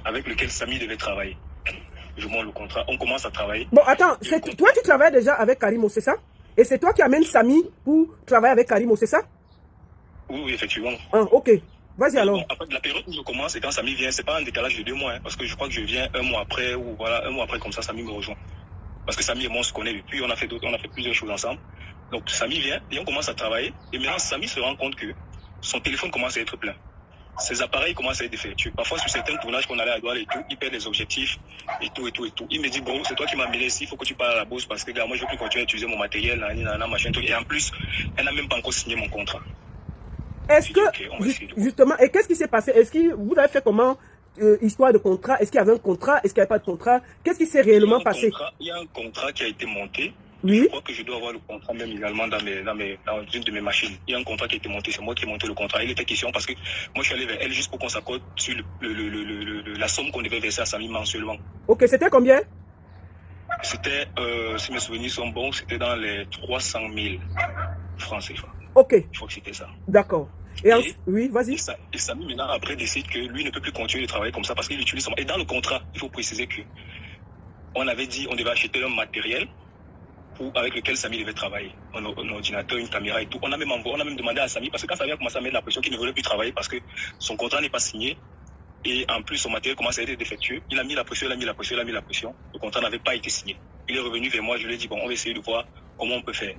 avec lequel Samy devait travailler. Je monte le contrat, on commence à travailler. Bon, attends, toi tu travailles déjà avec Karimo, c'est ça? Et c'est toi qui amènes Samy pour travailler avec Karimo, c'est ça? Oui, effectivement. Ah, ok. Vas-y alors. Bon, après, la période où je commence et quand Samy vient, c'est pas un décalage de 2 mois, parce que je crois que je viens 1 mois après, ou voilà, 1 mois après, comme ça, Samy me rejoint. Parce que Samy et moi, on se connaît depuis, on a fait plusieurs choses ensemble. Donc Samy vient et on commence à travailler. Et maintenant, Samy se rend compte que son téléphone commence à être plein. Ses appareils commencent à être défectueux. Parfois, sur certains tournages qu'on allait à Douala et tout, il perd les objectifs et tout. Il me dit, bon, c'est toi qui m'as amené ici, il faut que tu parles à la bourse parce que, gars, moi, je ne veux plus continuer à utiliser mon matériel, machin, tout. Et en plus, elle n'a même pas encore signé mon contrat. Est-ce que, justement, et qu'est-ce qui s'est passé? Est-ce que vous avez fait comment? Histoire de contrat, est-ce qu'il y avait un contrat? Est-ce qu'il n'y avait pas de contrat? Qu'est-ce qui s'est réellement passé? Il y a un contrat qui a été monté. Oui. Je crois que je dois avoir le contrat même également dans une de mes machines. Il y a un contrat qui a été monté, c'est moi qui ai monté le contrat. Il était question parce que moi je suis allé vers elle juste pour qu'on s'accorde sur la somme qu'on devait verser à Samy mensuellement. Ok, c'était combien? C'était, si mes souvenirs sont bons, c'était dans les 300 000 francs CFA. Ok. Je crois que c'était ça. D'accord. Oui, vas-y. Et Samy maintenant après décide que lui ne peut plus continuer de travailler comme ça parce qu'il utilise son... Et dans le contrat, il faut préciser que on avait dit on devait acheter un matériel avec lequel Samy devait travailler, un ordinateur, une caméra et tout. On a même demandé à Samy, parce que quand Samy a commencé à mettre la pression qu'il ne voulait plus travailler parce que son contrat n'est pas signé, et en plus son matériel commence à être défectueux, il a mis la pression, le contrat n'avait pas été signé. Il est revenu vers moi, je lui ai dit, bon, on va essayer de voir comment on peut faire.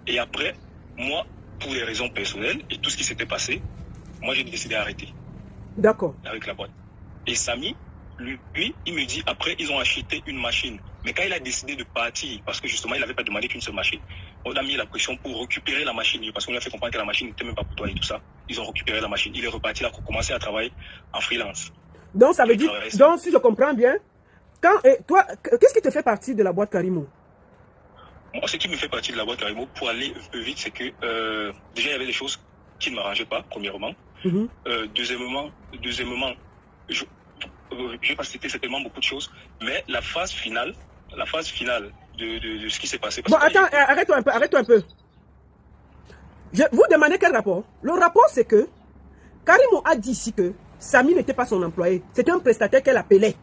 Et après, moi, pour des raisons personnelles, et tout ce qui s'était passé, moi j'ai décidé d'arrêter. D'accord. Avec la boîte. Et Samy, lui, il me dit, après, ils ont acheté une machine. Mais quand il a décidé de partir, parce que justement, il n'avait pas demandé qu'une seule machine, on a mis la pression pour récupérer la machine, parce qu'on lui a fait comprendre que la machine n'était même pas pour toi et tout ça. Ils ont récupéré la machine. Il est reparti, il a commencé à travailler en freelance. Donc, ça veut dire, donc, si je comprends bien, toi, qu'est-ce qui te fait partie de la boîte Karimo? Moi, ce qui me fait partie de la boîte Karimo, pour aller un peu vite, c'est que déjà, il y avait des choses qui ne m'arrangeaient pas, premièrement. Deuxièmement, je ne vais pas citer certainement beaucoup de choses, mais la phase finale de ce qui s'est passé. Bon, attends, arrête-toi un peu. Je vous demandez quel rapport? Le rapport, c'est que Karimo a dit ici que Samy n'était pas son employé. C'était un prestataire qu'elle appelait.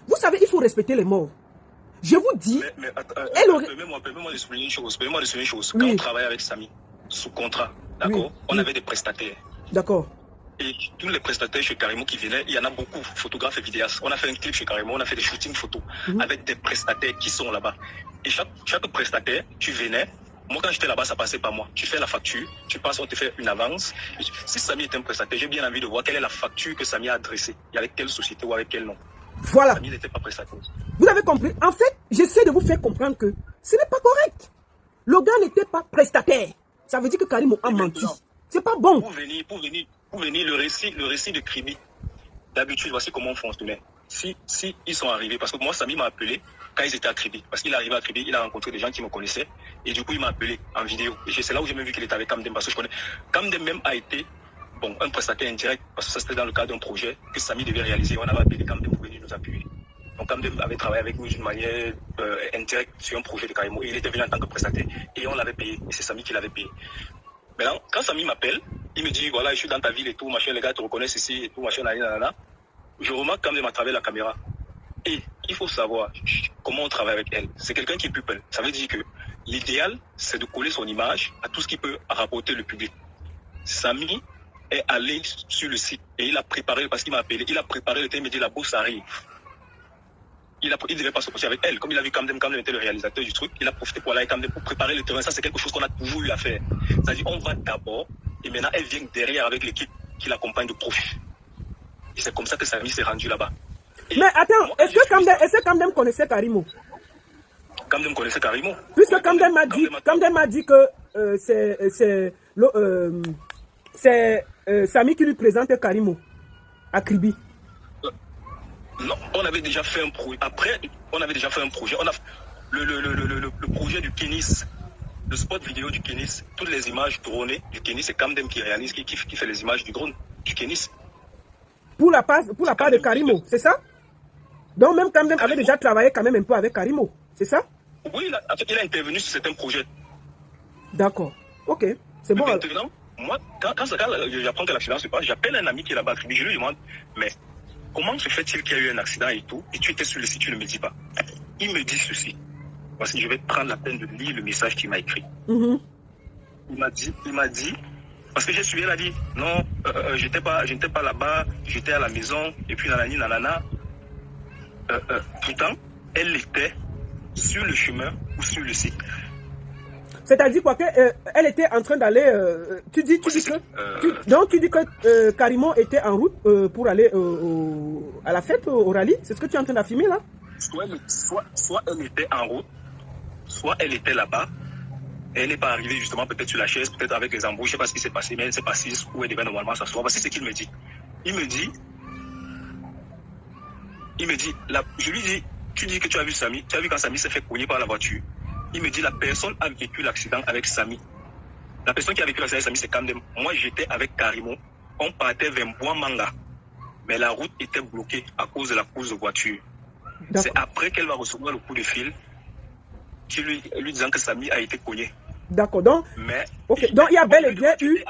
Vous savez, il faut respecter les morts. Je vous dis... Permets-moi de souligner une chose. Quand on travaille avec Samy, sous contrat, d'accord, on avait des prestataires. D'accord. Et tous les prestataires chez Karimo qui venaient, il y en a beaucoup, photographes et vidéastes. On a fait un clip chez Karimo, on a fait des shootings photos avec des prestataires qui sont là-bas. Et chaque prestataire, tu venais, moi quand j'étais là-bas, ça passait par moi. Tu fais la facture, tu passes, on te fait une avance. Si Samy est un prestataire, j'ai bien envie de voir quelle est la facture que Samy a adressée. Et avec quelle société ou avec quel nom. Voilà. Samy n'était pas prestataire. Vous avez compris? En fait, j'essaie de vous faire comprendre que ce n'est pas correct. Le gars n'était pas prestataire. Ça veut dire que Karimo a menti. C'est pas bon. Pour venir, le récit de Kribi. D'habitude, voici comment on fonctionnait. Si ils sont arrivés, parce que moi, Samy m'a appelé quand ils étaient à Kribi. Parce qu'il est arrivé à Kribi, il a rencontré des gens qui me connaissaient. Et du coup, il m'a appelé en vidéo. Et c'est là où j'ai même vu qu'il était avec Kamdem, parce que je connais. Kamdem même a été un prestataire indirect, parce que ça c'était dans le cadre d'un projet que Samy devait réaliser. On avait appelé Kamdem pour venir nous appuyer. Donc Kamdem avait travaillé avec nous d'une manière indirecte sur un projet de Karimo. Et il était venu en tant que prestataire. Et on l'avait payé. Et c'est Samy qui l'avait payé. Maintenant, quand Samy m'appelle, il me dit, voilà, je suis dans ta ville et tout, machin, les gars te reconnaissent ici et tout, machin, nanana. Je remarque quand même à travers la caméra. Et il faut savoir comment on travaille avec elle. C'est quelqu'un qui est people. Ça veut dire que l'idéal, c'est de coller son image à tout ce qui peut rapporter le public. Samy est allé sur le site et il a préparé, parce qu'il m'a appelé, il a préparé le thème, il m'a dit, la bourse arrive. Il ne devait pas se poser avec elle. Comme il a vu Kamdem était le réalisateur du truc, il a profité pour aller avec Kamdem pour préparer le terrain. Ça, c'est quelque chose qu'on a toujours eu à faire. C'est-à-dire, on va d'abord, et maintenant, elle vient derrière avec l'équipe qui l'accompagne de profit. Et c'est comme ça que Samy s'est rendu là-bas. Et mais attends, est-ce que Kamdem connaissait Karimo? Kamdem connaissait Karimo. Puisque Kamdem m'a dit que c'est Samy qui lui présente Karimo à Kribi. Non, on avait déjà fait un projet. Après, on avait déjà fait un projet. On a le projet du Kénis, le spot vidéo du Kénis, toutes les images tournées du Kénis, c'est Kamdem qui réalise, qui fait les images du drone du Kénis. Pour la part de Karimo, c'est ça? Donc même Kamdem avait déjà travaillé quand même un peu avec Karimo, c'est ça? Oui, il a intervenu sur certains projets. D'accord, ok, c'est bon. Maintenant, moi, quand j'apprends que l'accident se passe, j'appelle un ami qui est là-bas, je lui demande, mais comment se fait-il qu'il y a eu un accident et tout, et tu étais sur le site, tu ne me dis pas? Il me dit ceci. Voici, je vais prendre la peine de lire le message qu'il m'a écrit. Il m'a dit, parce que j'ai suivi, il a dit, non, je n'étais pas là-bas, j'étais à la maison, et puis nanani, nanana. Pourtant, elle était sur le chemin ou sur le site. C'est-à-dire quoi qu'elle était en train d'aller. Tu dis que Karimo était en route pour aller à la fête au rallye. C'est ce que tu es en train d'affirmer là? Soit elle était en route, soit elle était là-bas. Elle n'est pas arrivée justement peut-être sur la chaise, peut-être avec les embrouilles. Je ne sais pas ce qui s'est passé, mais elle s'est passée où elle devait normalement s'asseoir. C'est ce qu'il me dit. Il me dit, je lui dis, tu dis que tu as vu Samy, tu as vu quand Samy s'est fait cogner par la voiture. Il me dit, la personne a vécu l'accident avec Samy. La personne qui a vécu l'accident avec Samy, c'est Kamdem. Moi, j'étais avec Karimo. On partait vers Mboua-Manga. Mais la route était bloquée à cause de la course de voiture. C'est après qu'elle va recevoir le coup de fil qui lui disant que Samy a été cogné. D'accord, donc, mais, donc il y a bel et bien eu...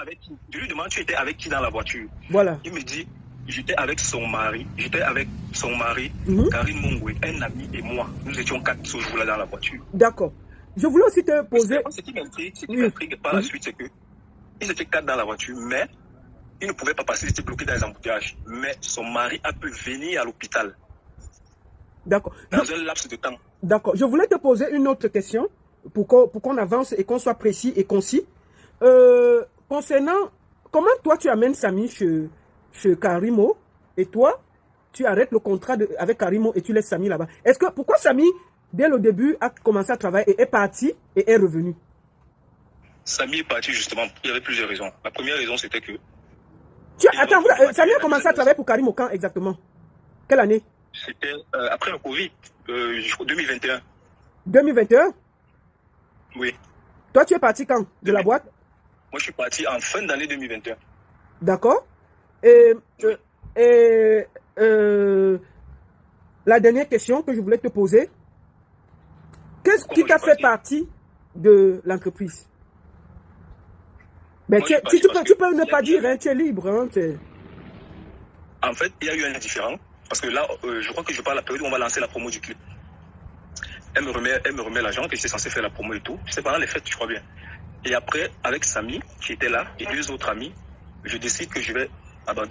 Je lui demande, tu étais avec qui dans la voiture? Voilà. Il me dit, j'étais avec son mari, Karine Mongwe, un ami et moi. Nous étions 4 ce jour-là dans la voiture. D'accord. Je voulais aussi te poser... Ce qui m'intrigue par la suite, c'est que ils étaient 4 dans la voiture, mais ils ne pouvaient pas passer, ils étaient bloqués dans les embouteillages. Mais son mari a pu venir à l'hôpital. D'accord. Dans un laps de temps. D'accord. Je voulais te poser une autre question pour qu'on avance et qu'on soit précis et concis. Concernant comment toi tu amènes Samy chez Karimo et toi tu arrêtes le contrat avec Karimo et tu laisses Samy là-bas. Pourquoi Samy dès le début a commencé à travailler et est parti et est revenu? Samy est parti justement, il y avait plusieurs raisons. La première raison c'était que... Samy a commencé à travailler pour Karimo quand exactement? Quelle année? C'était après le Covid, 2021. 2021? Oui. Toi, tu es parti quand de la boîte? Moi, je suis parti en fin d'année 2021. D'accord. Et la dernière question que je voulais te poser, qu'est-ce qui t'a fait partie de l'entreprise? Ben, tu peux ne pas dire, hein, tu es libre. Hein, en fait, il y a eu un différent. Parce que là, je crois que je parle à la période où on va lancer la promo du clip. Elle me remet l'argent que j'étais censé faire la promo et tout. C'est pendant les fêtes, je crois bien. Et après, avec Samy, qui était là, et 2 autres amis, je décide que je vais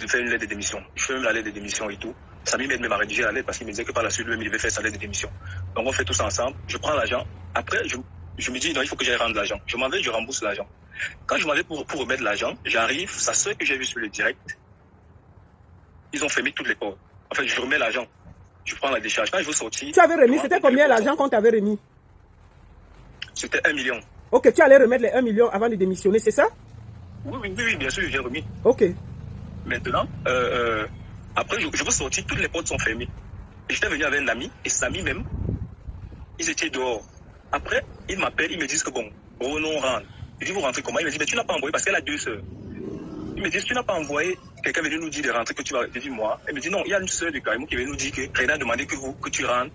faire une lettre de démission. Je fais même la lettre de démission et tout. Samy m'aide même à rédiger la lettre parce qu'il me disait que par la suite, lui, il devait faire sa lettre de démission. Donc on fait tout ça ensemble. Je prends l'argent. Après, je me dis, non, il faut que j'aille rendre l'argent. Je m'en vais, je rembourse l'argent. Quand je m'en vais pour remettre l'argent, j'arrive, sa soeur que j'ai vue sur le direct, ils ont fermé toutes les portes. En fait, je remets l'argent. Je prends la décharge. Quand je veux sortir... Tu avais remis, c'était combien l'argent qu'on t'avait remis? C'était 1 million. Ok, tu allais remettre les 1 million avant de démissionner, c'est ça? Oui, bien sûr, j'ai remis. Ok. Maintenant, après, je veux sortir, toutes les portes sont fermées. Et j'étais venu avec un ami, et Samy même, ils étaient dehors. Après, ils m'appellent, ils me disent que bon, non, on rentre. Je dis, vous rentrez comment? Il me dit, mais tu n'as pas envoyé, parce qu'elle a 2 sœurs. Ils me disent, tu n'as pas envoyé quelqu'un venu nous dire de rentrer, que tu vas. Je dis, moi. Elle me dit, non, il y a une sœur de Karimo qui est venue nous dire que Reda a demandé que tu rentres,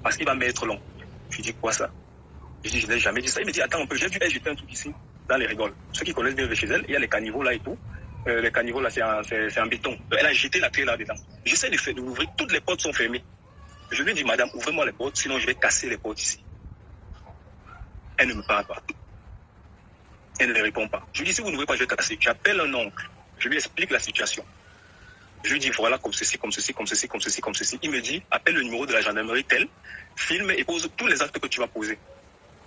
parce qu'il va mettre long. Je dis, quoi ça? Je dis, je n'ai jamais dit ça. Il me dit, attends un peu, j'ai vu elle jeter un truc ici, dans les rigoles. Ceux qui connaissent bien chez elle, il y a les caniveaux là et tout. Les caniveaux là, c'est en béton. Elle a jeté la clé là-dedans. J'essaie de l'ouvrir, toutes les portes sont fermées. Je lui dis, madame, ouvrez-moi les portes, sinon je vais casser les portes ici. Elle ne me parle pas. Elle ne répond pas. Je lui dis, si vous n'ouvrez pas, je vais casser. J'appelle un oncle. Je lui explique la situation. Je lui dis, voilà, comme ceci, comme ceci, comme ceci, comme ceci, comme ceci. Il me dit, appelle le numéro de la gendarmerie tel, filme et pose tous les actes que tu vas poser.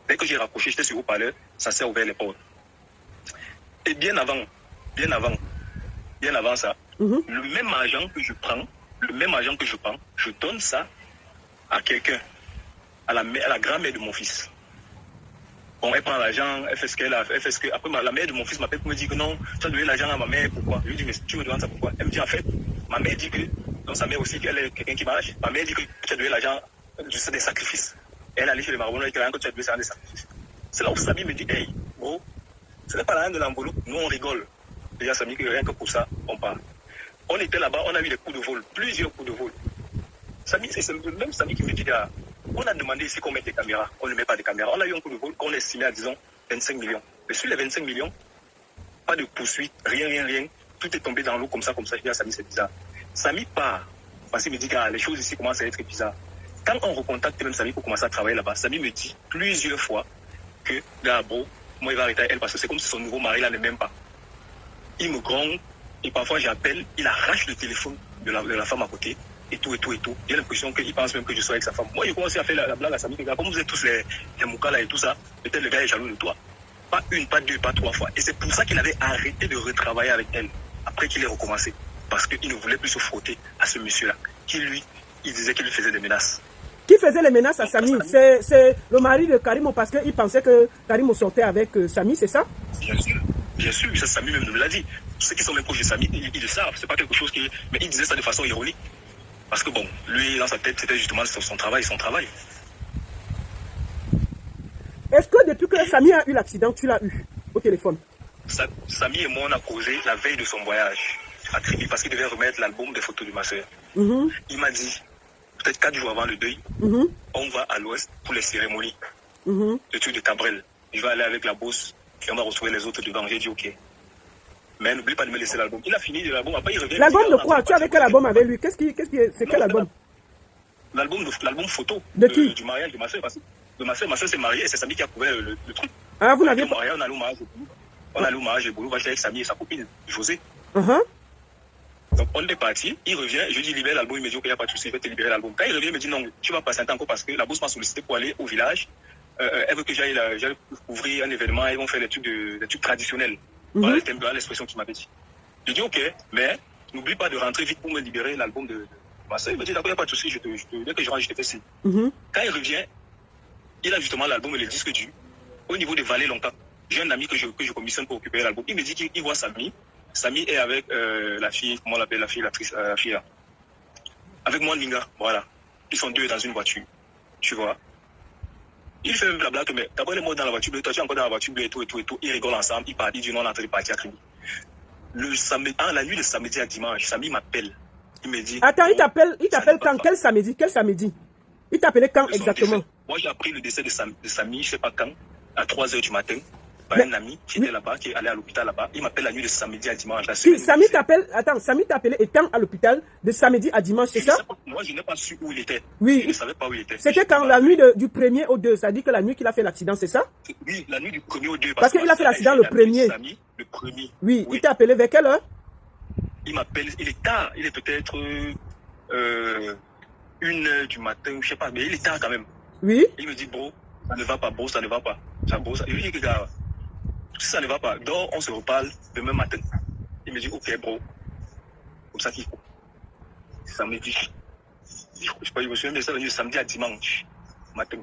Dès que j'ai raccroché, j'étais sur haut-parleur, ça s'est ouvert les portes. Et bien avant ça, le même argent que je prends, je donne ça à quelqu'un, à la grand-mère de mon fils. Bon, elle prend l'argent, elle fait ce qu'elle a fait, Après, la mère de mon fils m'appelle pour me dire que non, tu as donné l'argent à ma mère, pourquoi? Je lui dis, mais tu me demandes ça pourquoi? Elle me dit, en fait, ma mère dit que, donc sa mère aussi, qu'elle est quelqu'un qui marche, ma mère dit que tu as donné l'argent, c'est des sacrifices. Elle est allée chez les marabouts, et que l'argent que tu as donné, c'est des sacrifices. C'est là où Samy me dit, hey, bro, ce n'est pas l'argent de l'embolo, nous on rigole. Déjà, Samy, que rien que pour ça, on parle. On était là-bas, on a eu des coups de vol, plusieurs coups de vol. Samy, c'est le même Samy qui me dit, ah, on a demandé ici qu'on mette des caméras, on ne met pas de caméras. On a eu un coup de vol qu'on estimait à, disons, 25 millions. Mais sur les 25 millions, pas de poursuite, rien. Tout est tombé dans l'eau comme ça. Je dis à Samy, c'est bizarre. Samy part, parce qu'il me dit que les choses ici commencent à être bizarres. Quand on recontacte même Samy pour commencer à travailler là-bas, Samy me dit plusieurs fois que, gars, bro, moi il va arrêter elle parce que c'est comme si son nouveau mari là ne m'aime pas. Il me gronde et parfois j'appelle, il arrache le téléphone de la femme à côté. Et tout. J'ai l'impression qu'il pense même que je sois avec sa femme. Moi, j'ai commencé à faire la blague à Samy. Comme vous êtes tous les moukas là et tout ça, peut-être le gars est jaloux de toi. Pas une, pas deux, pas 3 fois. Et c'est pour ça qu'il avait arrêté de retravailler avec elle. Après qu'il ait recommencé. Parce qu'il ne voulait plus se frotter à ce monsieur-là. Qui lui, il disait qu'il lui faisait des menaces. Qui faisait les menaces à Samy? C'est le mari de Karimo parce qu'il pensait que Karimo sortait avec Samy, c'est ça? Bien sûr, ça Samy même nous l'a dit. Ceux qui sont même proches de Samy, ils le savent. C'est pas quelque chose qui. Mais il disait ça de façon ironique. Parce que bon, lui, dans sa tête, c'était justement son travail. Est-ce que depuis que Samy a eu l'accident, tu l'as eu au téléphone? Samy et moi, on a causé la veille de son voyage à Kribi parce qu'il devait remettre l'album des photos de ma soeur. Il m'a dit, peut-être 4 jours avant le deuil, on va à l'ouest pour les cérémonies. Le truc de Cabrel. Je vais aller avec la bosse et on va retrouver les autres devant. J'ai dit ok. Mais n'oublie pas de me laisser l'album. Il a fini de l'album, après il revient. L'album de quoi? Tu avais quel album avec lui? C'est quel album? L'album photo du mariage de ma soeur. Ma soeur s'est mariée et c'est Samy qui a couvert le truc. Ah, vous n'aviez pas. On allait au mariage de Boulou, j'étais avec Samy et sa copine, José. Donc on est parti, il revient, je dis libère l'album, il me dit ok, il n'y a pas de souci, il va te libérer l'album. Quand il revient, il me dit non, tu vas patienter encore parce que la bourse m'a sollicité pour aller au village. Elle veut que j'aille ouvrir un événement, ils vont faire des trucs traditionnels. Voilà l'expression qu'il m'avait dit. Je dis ok, mais n'oublie pas de rentrer vite pour me libérer l'album de ma soeur. Il me dit d'accord, il n'y a pas de souci, dès que je rentre, je te fais signe. Quand il revient, il a justement l'album et le disque dur. Au niveau des vallées longtemps, j'ai un ami que je commissionne pour récupérer l'album. Il me dit qu'il voit Samy. Samy est avec la fille, comment on l'appelle, la fille là. Avec moi, Ninga, voilà. Ils sont 2 dans une voiture, tu vois. Il fait même la blague, mais d'abord les mots dans la voiture bleue, toi tu es encore dans la voiture bleue et tout. Ils rigolent ensemble, ils disent non, on est en train de partir à Kribi. La nuit de samedi à dimanche, Samy m'appelle. Il me dit. Attends, il t'appelle quand? Quel samedi? Il t'appelait quand exactement? Moi j'ai appris le décès de Samy, je sais pas quand, à 3h du matin. Un ami qui était là-bas, qui est allé à l'hôpital là-bas. Il m'appelle la nuit de samedi à dimanche. Samy t'appelait étant à l'hôpital de samedi à dimanche, c'est ça? Moi, je n'ai pas su où il était. Oui. Je ne savais pas où il était. C'était quand la nuit du 1er au 2, ça dit que la nuit qu'il a fait l'accident, c'est ça? Oui, la nuit du 1er au 2. Parce qu'il a fait l'accident le 1er. Le 1er. Oui, il t'a appelé vers quelle heure? Il m'appelle, il est tard. Il est peut-être 1h du matin, je ne sais pas, mais il est tard quand même. Oui. Il me dit, bro, ça ne va pas, bro, ça ne va pas. Ça, bro, ça. Je lui dis, gars, si ça ne va pas, dors, on se reparle demain matin. Il me dit, ok, bro. Comme ça qu'il faut. Samedi. Je sais pas, je me souviens de ça, samedi à dimanche matin.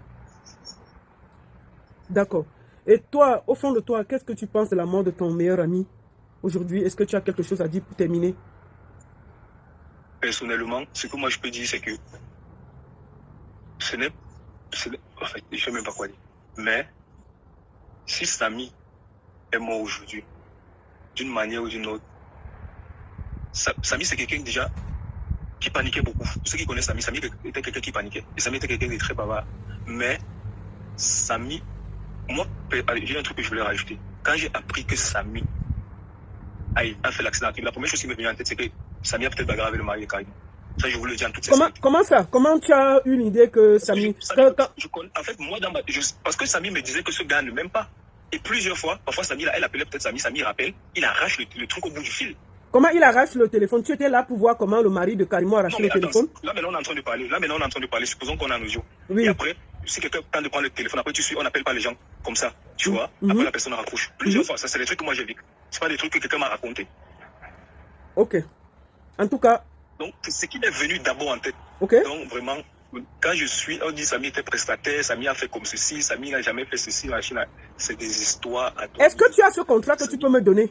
D'accord. Et toi, au fond de toi, qu'est-ce que tu penses de la mort de ton meilleur ami? aujourd'hui? Est-ce que tu as quelque chose à dire pour terminer? Personnellement, ce que moi je peux dire, c'est que ce n'est en fait, je ne sais même pas quoi dire. Mais si Samy est mort aujourd'hui, d'une manière ou d'une autre, Samy c'est quelqu'un déjà qui paniquait beaucoup. Ceux qui connaissent Samy était quelqu'un qui paniquait. Et Samy était quelqu'un de très bavard. Mais Samy, moi, j'ai un truc que je voulais rajouter. Quand j'ai appris que Samy a fait l'accident, la première chose qui m'est venue en tête, c'est que Samy a peut-être bagarré avec le mari de Karim. Ça, je vous le dis en toute sincérité. Comment ça? Comment tu as une idée que Samy... En fait, moi, parce que Samy me disait que ce gars ne m'aime pas. Et plusieurs fois, parfois Samy, elle appelait peut-être Samy rappelle, il arrache le truc au bout du fil. Comment il arrache le téléphone? Tu étais là pour voir comment le mari de Karimo arrache le téléphone? Là, maintenant, on est en train de parler. Supposons qu'on a nos yeux. Oui. Et après, si quelqu'un tente de prendre le téléphone, après, on n'appelle pas les gens comme ça. Tu vois? Après, la personne raccroche. Plusieurs fois. Ça, c'est des trucs que moi j'ai vécu. C'est pas des trucs que quelqu'un m'a raconté. Ok. En tout cas. Donc, c'est ce qui m'est venu d'abord en tête. Ok. Donc, vraiment, quand on dit Samy était prestataire, Samy a fait comme ceci, Samy n'a jamais fait ceci, machin. C'est des histoires à Est-ce que tu as ce contrat que tu peux me donner?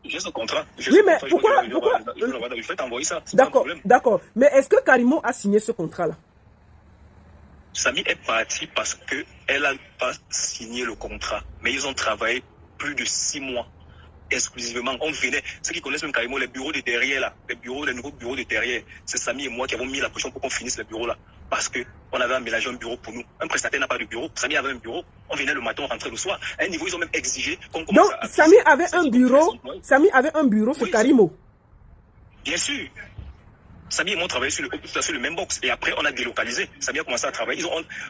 J'ai ce contrat. Oui, mais pourquoi? Je vais t'envoyer ça. D'accord. Mais est-ce que Karimo a signé ce contrat-là? Samy est partie parce qu'elle n'a pas signé le contrat. Mais ils ont travaillé plus de 6 mois. Exclusivement. On venait, ceux qui connaissent même Karimo, les bureaux de derrière, là, les nouveaux bureaux de derrière, c'est Samy et moi qui avons mis la pression pour qu'on finisse les bureaux là. Parce qu'on avait aménagé un bureau pour nous. Un prestataire n'a pas de bureau. Samy avait un bureau. On venait le matin, on rentrait le soir. À un niveau, ils ont même exigé qu'on commence à... Donc, Samy avait un bureau chez Karimo. Bien sûr. Samy et moi, on travaillait sur le même box. Et après, on a délocalisé. Samy a commencé à travailler.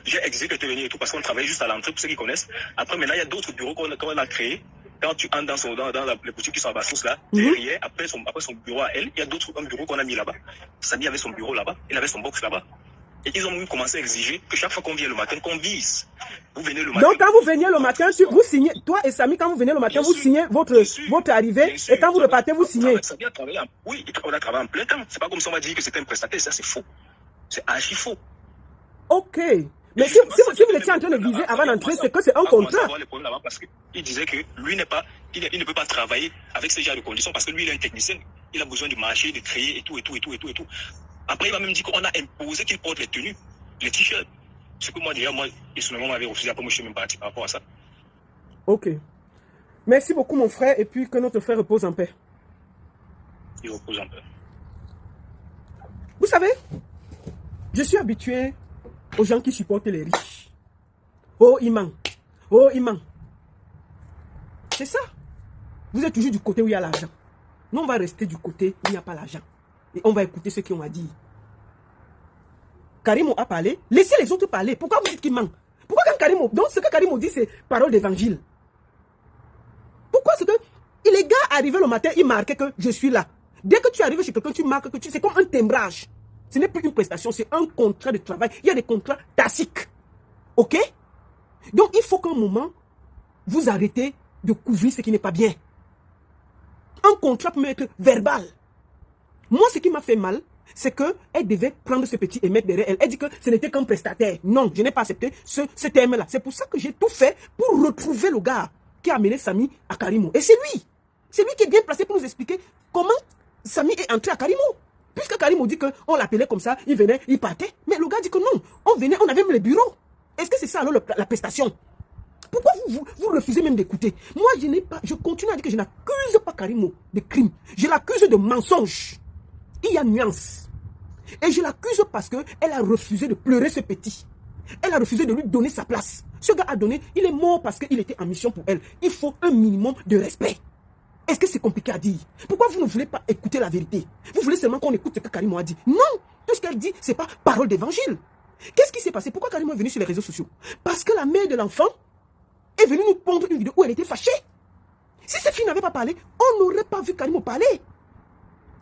J'ai exigé qu'elle te venir et tout parce qu'on travaillait juste à l'entrée pour ceux qui connaissent. Après, maintenant, il y a d'autres bureaux qu'on a créés. Quand tu entres dans les boutiques qui sont à Bassous là, derrière, après son bureau à elle, il y a un bureau qu'on a mis là-bas. Samy avait son bureau là-bas, il avait son box là-bas. Et ils ont même commencé à exiger que chaque fois qu'on vient le matin, qu'on vise. Vous venez le matin. Donc quand vous veniez le matin, vous signez, toi et Samy, quand vous venez le matin, vous signez votre arrivée, et quand vous repartez, vous signez. Oui, on a travaillé en plein temps. C'est pas comme si on m'a dit que c'était un prestataire, ça c'est faux. C'est archi faux. Ok. Mais si vous étiez en train de viser avant d'entrer, c'est que c'est un contrat. Parce qu'il disait que lui il ne peut pas travailler avec ce genre de conditions parce que lui il est un technicien, il a besoin de marcher, de créer et tout. Après il va même dire qu'on a imposé qu'il porte les tenues, les t-shirts. Ce que moi déjà, personnellement, m'avait refusé. Après moi je suis même parti par rapport à ça. Ok. Merci beaucoup mon frère et puis que notre frère repose en paix. Il repose en paix. Vous savez, je suis habitué aux gens qui supportent les riches. Oh, Iman. C'est ça. Vous êtes toujours du côté où il y a l'argent. Nous, on va rester du côté où il n'y a pas l'argent. Et on va écouter ce qu'ils ont à dire. Karimo a parlé. Laissez les autres parler. Pourquoi vous dites qu'il ment? Pourquoi quand Karimo... Donc, ce que Karimo dit, c'est parole d'évangile. Pourquoi c'est que... Les gars arrivaient le matin, ils marquaient que je suis là. Dès que tu arrives chez quelqu'un, tu marques que c'est comme un timbrage. Ce n'est plus une prestation, c'est un contrat de travail. Il y a des contrats tacites. Ok? Donc, il faut qu'à un moment, vous arrêtez de couvrir ce qui n'est pas bien. Un contrat peut être verbal. Moi, ce qui m'a fait mal, c'est qu'elle devait prendre ce petit et mettre derrière elle. Elle dit que ce n'était qu'un prestataire. Non, je n'ai pas accepté ce terme-là. C'est pour ça que j'ai tout fait pour retrouver le gars qui a amené Samy à Karimo. Et c'est lui. C'est lui qui est bien placé pour nous expliquer comment Samy est entré à Karimo. Puisque Karimo dit qu'on l'appelait comme ça, il venait, il partait. Mais le gars dit que non, on venait, on avait même les bureaux. Est-ce que c'est ça alors la prestation? Pourquoi vous refusez même d'écouter? Moi, je continue à dire que je n'accuse pas Karimo de crime. Je l'accuse de mensonge. Il y a nuance. Et je l'accuse parce qu'elle a refusé de pleurer ce petit. Elle a refusé de lui donner sa place. Ce gars a donné, il est mort parce qu'il était en mission pour elle. Il faut un minimum de respect. Est-ce que c'est compliqué à dire? Pourquoi vous ne voulez pas écouter la vérité? Vous voulez seulement qu'on écoute ce que Karimo a dit? Non! Tout ce qu'elle dit, ce n'est pas parole d'évangile. Qu'est-ce qui s'est passé? Pourquoi Karimo est venu sur les réseaux sociaux? Parce que la mère de l'enfant est venue nous pondre une vidéo où elle était fâchée. Si cette fille n'avait pas parlé, on n'aurait pas vu Karimo parler.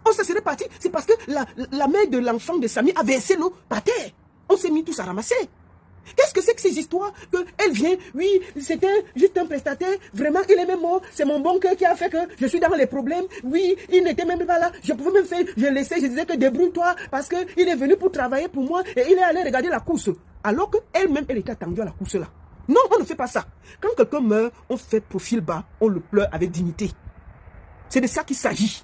On se serait parti. C'est parce que la mère de l'enfant de Samy a versé l'eau par terre. On s'est mis tous à ramasser. Qu'est-ce que c'est que ces histoires qu'elle vient, oui, c'était juste un prestataire, vraiment, il est même mort, c'est mon bon cœur qui a fait que je suis dans les problèmes, oui, il n'était même pas là, je pouvais même faire, je laissais, je disais que débrouille-toi, parce qu'il est venu pour travailler pour moi, et il est allé regarder la course, alors qu'elle-même, elle était attendue à la course là. Non, on ne fait pas ça. Quand quelqu'un meurt, on fait profil bas, on le pleure avec dignité. C'est de ça qu'il s'agit.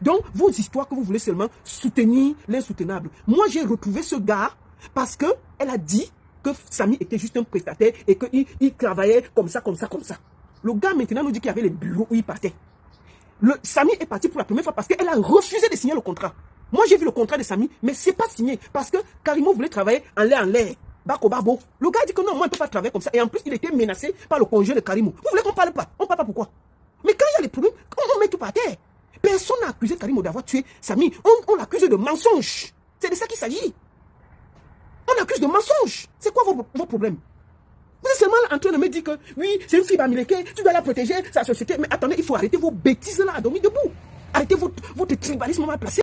Donc, vos histoires que vous voulez seulement soutenir l'insoutenable. Moi, j'ai retrouvé ce gars parce qu'elle a dit que Samy était juste un prestataire et qu'il travaillait comme ça, comme ça, comme ça. Le gars maintenant nous dit qu'il y avait les bureaux où il partait. Samy est parti pour la première fois parce qu'elle a refusé de signer le contrat. Moi, j'ai vu le contrat de Samy, mais c'est pas signé parce que Karimo voulait travailler en l'air. Bako Babo. Le gars dit que non, moi, je ne peux pas travailler comme ça. Et en plus, il était menacé par le congé de Karimo. Vous voulez qu'on ne parle pas? On ne parle pas pourquoi? Mais quand il y a les problèmes, on met tout par terre. Personne n'a accusé Karimo d'avoir tué Samy. On l'accuse de mensonge. C'est de ça qu'il s'agit. On l'accuse de mensonge. C'est quoi vos problèmes? Vous êtes seulement en train de me dire que oui, c'est une fille bamileke, tu dois la protéger, sa société. Mais attendez, il faut arrêter vos bêtises là à dormir debout. Arrêtez votre tribalisme mal placé.